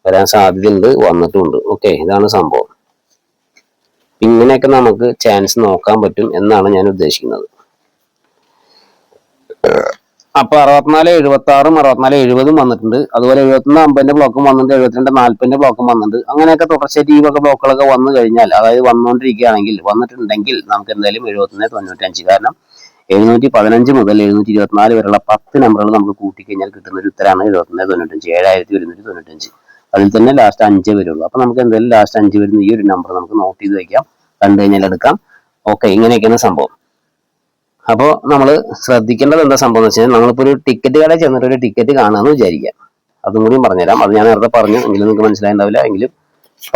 വരാൻ സാധ്യതയുണ്ട്, വന്നിട്ടുമുണ്ട്. ഓക്കെ, ഇതാണ് സംഭവം. ഇങ്ങനെയൊക്കെ നമുക്ക് ചാൻസ് നോക്കാൻ പറ്റും എന്നാണ് ഞാൻ ഉദ്ദേശിക്കുന്നത്. അപ്പൊ 64-76-ഉം 64-70 വന്നിട്ടുണ്ട്. അതുപോലെ 71-50 ബ്ലോക്കും വന്നിട്ടുണ്ട്. 72-40 ബ്ലോക്കും വന്നിട്ടുണ്ട്. അങ്ങനെയൊക്കെ തുടർച്ചയായിട്ട് ഈ വക ബ്ലോക്കുകളൊക്കെ വന്നു കഴിഞ്ഞാൽ, അതായത് വന്നിട്ടുണ്ടെങ്കിൽ നമുക്ക് എന്തായാലും 71-95, കാരണം 715 മുതൽ 724 വരെയുള്ള 10 നമ്പറുകൾ നമുക്ക് കൂട്ടിക്കഴിഞ്ഞാൽ കിട്ടുന്ന ഒരു ഉത്തരമാണ് 71-95, 7195. അതിൽ തന്നെ ലാസ്റ്റ് 5 വരുള്ളൂ. അപ്പൊ നമുക്ക് എന്തായാലും ലാസ്റ്റ് 5 വരുന്ന ഈ ഒരു നമ്പർ നമുക്ക് നോട്ട് ചെയ്ത് വെക്കാം, കണ്ടു കഴിഞ്ഞാൽ എടുക്കാം. ഓക്കെ, ഇങ്ങനെയൊക്കെയാണ് സംഭവം. അപ്പോൾ നമ്മൾ ശ്രദ്ധിക്കേണ്ടത് എന്താ സംഭവം എന്ന് വെച്ചാൽ, നമ്മളിപ്പോൾ ഒരു ടിക്കറ്റ് കടയിൽ ചെന്നിട്ട് ഒരു ടിക്കറ്റ് കാണുമെന്ന് വിചാരിക്കാം. അതും കൂടി പറഞ്ഞുതരാം. അത് ഞാൻ നേരത്തെ പറഞ്ഞു, എങ്കിലും നിങ്ങൾക്ക് മനസ്സിലായിട്ടുണ്ടാവില്ല, എങ്കിലും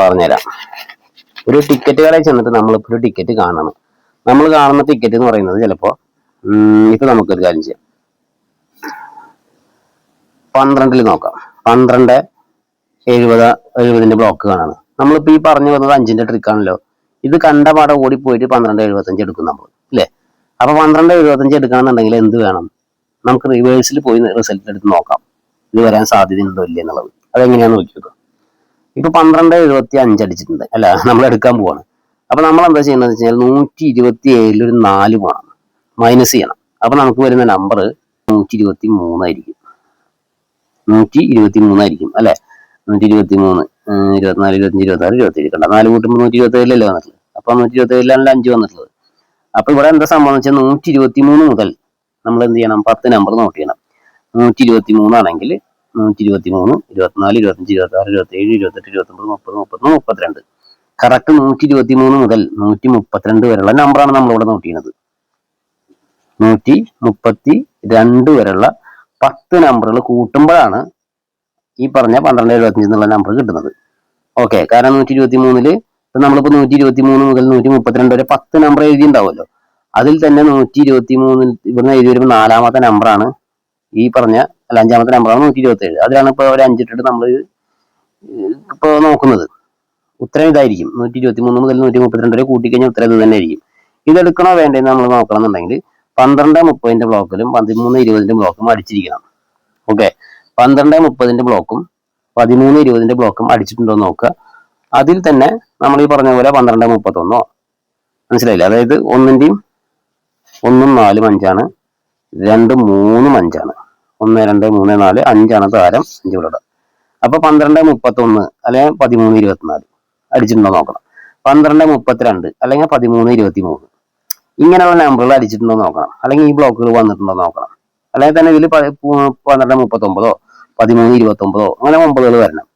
പറഞ്ഞുതരാം. ഒരു ടിക്കറ്റ് കടയിൽ ചെന്നിട്ട് നമ്മളിപ്പോൾ ഒരു ടിക്കറ്റ് കാണണം. നമ്മൾ കാണുന്ന ടിക്കറ്റ് എന്ന് പറയുന്നത് ചിലപ്പോൾ ഇപ്പൊ നമുക്കൊരു കാര്യം ചെയ്യാം, 12 നോക്കാം. 12-70 ബ്ലോക്ക് കാണാണ്. നമ്മളിപ്പോ ഈ പറഞ്ഞു വന്നത് 5ന്റെ ട്രിക്കാണല്ലോ. ഇത് കണ്ട പാടെ ഓടിപ്പോയിട്ട് 12-75 എടുക്കും നമ്മൾ, അല്ലേ? അപ്പൊ 12-75 എടുക്കണമെന്നുണ്ടെങ്കിൽ എന്ത് വേണം? നമുക്ക് റിവേഴ്സിൽ പോയി റിസൾട്ട് എടുത്ത് നോക്കാം, ഇത് വരാൻ സാധ്യത ഉണ്ടോ ഇല്ല എന്നുള്ളത്. അതെങ്ങനെയാന്ന് നോക്കി നോക്കാം. ഇപ്പൊ 12-75 അടിച്ചിട്ടുണ്ട്, അല്ല, നമ്മൾ എടുക്കാൻ പോവാണ്. അപ്പൊ നമ്മൾ എന്താ ചെയ്യുന്നത് വെച്ചാൽ 127 ഒരു 4 പോകണം, മൈനസ് ചെയ്യണം. അപ്പൊ നമുക്ക് വരുന്ന നമ്പർ 123 ആയിരിക്കും. 123 ആയിരിക്കും, അല്ലെ? 123, 24, 25, 26, 27 കണ്ട 4 കൂട്ടുമ്പോൾ 127 വന്നിട്ടുള്ളത്. അപ്പൊ 127 5 വന്നിട്ടുള്ളത്. അപ്പൊ ഇവിടെ എന്താ സംഭവം വെച്ചാൽ 123 മുതൽ നമ്മൾ എന്ത് ചെയ്യണം? 10 നമ്പർ നോട്ട് ചെയ്യണം. 123 ആണെങ്കിൽ 123, 24, 25, 26, 27, 28, 29, 30, 31, 32. കറക്റ്റ് 123 മുതൽ 132 വരെയുള്ള നമ്പറാണ് നമ്മളിവിടെ നോട്ട് ചെയ്യുന്നത്. 132 വരെയുള്ള 10 നമ്പറുകൾ കൂട്ടുമ്പോഴാണ് ഈ പറഞ്ഞ 12-75 എന്നുള്ള നമ്പർ കിട്ടുന്നത്. ഓക്കെ, കാരണം 123-ല് നമ്മളിപ്പോ 123 മുതൽ 132 വരെ 10 നമ്പർ എഴുതിയിട്ടുണ്ടാവുമല്ലോ. അതിൽ തന്നെ 123 ഇവിടുന്ന് എഴുതി വരുമ്പോൾ 4ാമത്തെ നമ്പറാണ് ഈ പറഞ്ഞ, അല്ല 5ാമത്തെ നമ്പറാണ് 127. അതിലാണ് ഇപ്പൊ ഒരു 5 ഇട്ടിട്ട് നമ്മൾ ഇപ്പൊ നോക്കുന്നത്. ഉത്തരം ഇതായിരിക്കും. 123 മുതൽ 132 വരെ കൂട്ടിക്കഴിഞ്ഞാൽ ഉത്തരം ഇത് തന്നെ ആയിരിക്കും. ഇതെടുക്കണോ വേണ്ടതെന്ന് നമ്മൾ നോക്കണം എന്നുണ്ടെങ്കിൽ 12-30 ബ്ലോക്കിലും 13-20 ബ്ലോക്കും അടിച്ചിരിക്കണം. ഓക്കെ, 12-30 ബ്ലോക്കും 13-20 ബ്ലോക്കും അടിച്ചിട്ടുണ്ടോ എന്ന് നോക്കുക. അതിൽ തന്നെ നമ്മൾ ഈ പറഞ്ഞ പോലെ 12-31 മനസ്സിലായില്ലേ? അതായത് 1-ന്റെയും 1-ഉം 4-ഉം 5ആണ്, 2-ഉം 3-ഉം 5ആണ്, 1, 2, 3, 4, 5ആണ് താരം, 5 ഇവിടെ. അപ്പൊ 12-31 അല്ലെങ്കിൽ 13-24 അടിച്ചിട്ടുണ്ടോ നോക്കണം. 12-32 അല്ലെങ്കിൽ 13-23 ഇങ്ങനെയുള്ള നമ്പറുകൾ അടിച്ചിട്ടുണ്ടോ നോക്കണം. അല്ലെങ്കിൽ ഈ ബ്ലോക്കുകൾ വന്നിട്ടുണ്ടോ നോക്കണം. അല്ലെങ്കിൽ തന്നെ ഇതിൽ 12-39, 13-29 അങ്ങനെ 9 വരണം.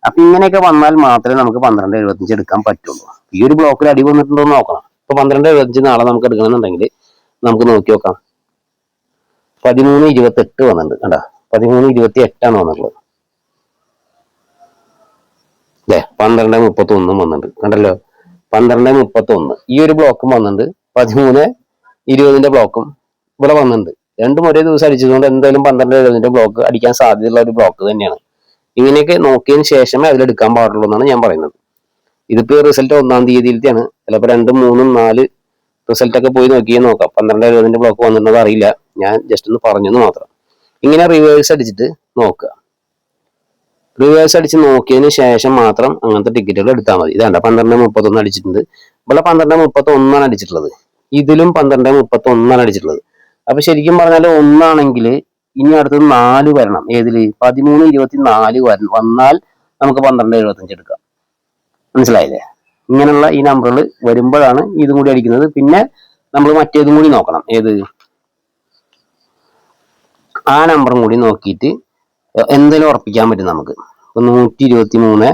അപ്പൊ ഇങ്ങനെയൊക്കെ വന്നാൽ മാത്രമേ നമുക്ക് 12-75 എടുക്കാൻ പറ്റുള്ളൂ. ഈ ഒരു ബ്ലോക്കിൽ അടി വന്നിട്ടുണ്ടോ എന്ന് നോക്കണം. ഇപ്പൊ 12-75 നാളെ നമുക്ക് എടുക്കണമെന്നുണ്ടെങ്കിൽ നമുക്ക് നോക്കി നോക്കാം. 13-28 വന്നിട്ടുണ്ട്, കണ്ടാ? 13-28 വന്നിട്ടുള്ളത്, അല്ലെ? 12-31 വന്നിട്ടുണ്ട്, കണ്ടല്ലോ? 12-31 ഈ ഒരു ബ്ലോക്കും വന്നിട്ടുണ്ട്. 13-20 ബ്ലോക്കും ഇവിടെ വന്നിട്ടുണ്ട്. രണ്ടും ഒരേ ദിവസം അടിച്ചതുകൊണ്ട് എന്തായാലും 12-20 ബ്ലോക്ക് അടിക്കാൻ സാധ്യതയുള്ള ഒരു ബ്ലോക്ക് തന്നെയാണ്. ഇങ്ങനെയൊക്കെ നോക്കിയതിന് ശേഷമേ അതിലെടുക്കാൻ പാടുള്ളൂ എന്നാണ് ഞാൻ പറയുന്നത്. ഇതിപ്പോ റിസൾട്ട് 1-ാം തീയതിയിലത്തെയാണ്. ചിലപ്പോൾ 2, 3, 4 റിസൾട്ട് ഒക്കെ പോയി നോക്കാം. 12-20 ബ്ലോക്ക് വന്നിട്ടുള്ളത് അറിയില്ല, ഞാൻ ജസ്റ്റ് ഒന്ന് പറഞ്ഞെന്ന് മാത്രം. ഇങ്ങനെ റിവേഴ്സ് അടിച്ചിട്ട് നോക്കുക. റിവേഴ്സ് അടിച്ച് നോക്കിയതിന് ശേഷം മാത്രം അങ്ങനത്തെ ടിക്കറ്റുകൾ എടുത്താൽ മതി. ഇതാണ്ട 12-31 അടിച്ചിട്ടുണ്ട്. ഇവിടെ 12-31 അടിച്ചിട്ടുള്ളത്, ഇതിലും 12-31 അടിച്ചിട്ടുള്ളത്. അപ്പൊ ശരിക്കും പറഞ്ഞാൽ ഒന്നാണെങ്കിൽ ഇനി അടുത്തത് 4 വരണം. ഏതില്? 13-24 വന്നാൽ നമുക്ക് 12-75 എടുക്കാം. മനസ്സിലായില്ലേ? ഇങ്ങനെയുള്ള ഈ നമ്പറുകൾ വരുമ്പോഴാണ് ഇതും കൂടി അടിക്കുന്നത്. പിന്നെ നമ്മൾ മറ്റേതും കൂടി നോക്കണം. ഏത്? ആ നമ്പറും കൂടി നോക്കിയിട്ട് എന്തെങ്കിലും ഉറപ്പിക്കാൻ പറ്റും നമുക്ക്. ഇപ്പൊ 123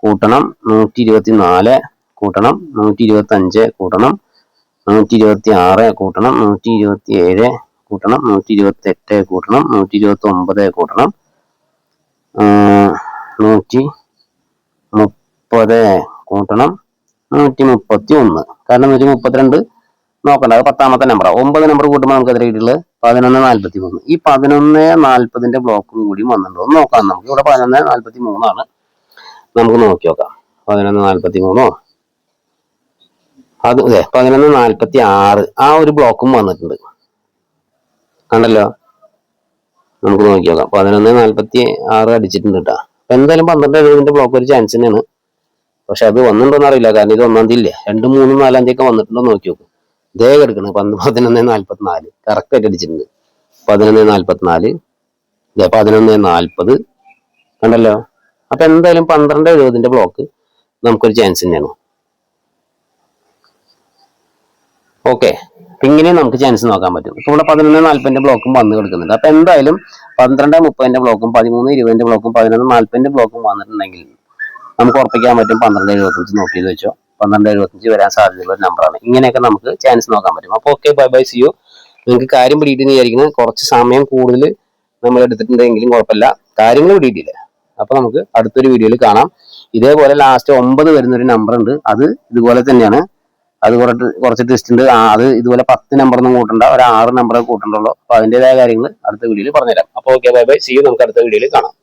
കൂട്ടണം 124 കൂട്ടണം 125 കൂട്ടണം 126 കൂട്ടണം 127 കൂട്ടണം 128 കൂട്ടണം 129 കൂട്ടണം 130 കൂട്ടണം 131. കാരണം 132 നോക്കണ്ട, അത് 10ാമത്തെ നമ്പറാണ്. 9 നമ്പർ കൂട്ടുമ്പോൾ നമുക്ക് എത്ര കിട്ടുള്ളത്? 11-43. ഈ 11-40 ബ്ലോക്കും കൂടി വന്നിട്ടുണ്ടോ എന്ന് നോക്കാം നമുക്ക്. ഇവിടെ 11-43 നമുക്ക് നോക്കി നോക്കാം. 11-43 അത് 11-46 ആ ഒരു ബ്ലോക്കും വന്നിട്ടുണ്ട്. കണ്ടല്ലോ, നമുക്ക് നോക്കി നോക്കാം. 11-46 അടിച്ചിട്ടുണ്ട് കേട്ടോ. അപ്പൊ എന്തായാലും 12-70 ബ്ലോക്ക് ഒരു ചാൻസ് തന്നെയാണ്. പക്ഷെ അത് വന്നിട്ടുണ്ടോന്ന് അറിയില്ല, കാരണം ഇത് 1-ാം തീയതി ഇല്ലേ. 2, 3, 4 തീയതി ഒക്കെ വന്നിട്ടുണ്ടോ നോക്കി നോക്കും. ഇതേ കിടക്കണം 11-44 കറക്റ്റ് ആയിട്ട് അടിച്ചിട്ടുണ്ട്. 11-44 11-40 കണ്ടല്ലോ. അപ്പൊ എന്തായാലും 12-70 ബ്ലോക്ക് നമുക്കൊരു ചാൻസ് തന്നെയാണ്. ഓക്കെ, ഇങ്ങനെ നമുക്ക് ചാൻസ് നോക്കാൻ പറ്റും. ഇപ്പൊ ഇവിടെ 11-40 ബ്ലോക്കും വന്ന് കിടക്കുന്നുണ്ട്. അപ്പൊ എന്തായാലും 12-30 ബ്ലോക്കും 13-20 ബ്ലോക്കും 11-40 ബ്ലോക്കും വന്നിട്ടുണ്ടെങ്കിൽ നമുക്ക് ഉറപ്പിക്കാൻ പറ്റും 12-75 നോക്കിയത് വെച്ചോ. 12-75 വരാൻ സാധ്യതയുള്ള ഒരു നമ്പറാണ്. ഇങ്ങനെയൊക്കെ നമുക്ക് ചാൻസ് നോക്കാൻ പറ്റും. അപ്പൊ okay, bye bye, see you. നിങ്ങൾക്ക് കാര്യം പിടിയിട്ടെന്ന് വിചാരിക്കുന്നത്. കുറച്ച് സമയം കൂടുതൽ നമ്മൾ എടുത്തിട്ടുണ്ടെങ്കിലും കുഴപ്പമില്ല, കാര്യങ്ങൾ പിടിയിട്ടില്ല. അപ്പൊ നമുക്ക് അടുത്തൊരു വീഡിയോയിൽ കാണാം. ഇതേപോലെ ലാസ്റ്റ് 9 വരുന്നൊരു നമ്പർ ഉണ്ട്, അത് ഇതുപോലെ തന്നെയാണ്. അത് കുറച്ച് ട്വിസ്റ്റ് ഉണ്ട്. അത് ഇതുപോലെ 10 നമ്പറൊന്നും കൂട്ടണ്ട, ഒരു 6 നമ്പർ കൂട്ടണ്ടുള്ളൂ. അപ്പൊ അതിൻ്റെതായ കാര്യങ്ങൾ അടുത്ത വീഡിയോയിൽ പറഞ്ഞുതരാം. അപ്പൊ okay, bye bye, see you. നമുക്ക് അടുത്ത വീഡിയോയിൽ കാണാം.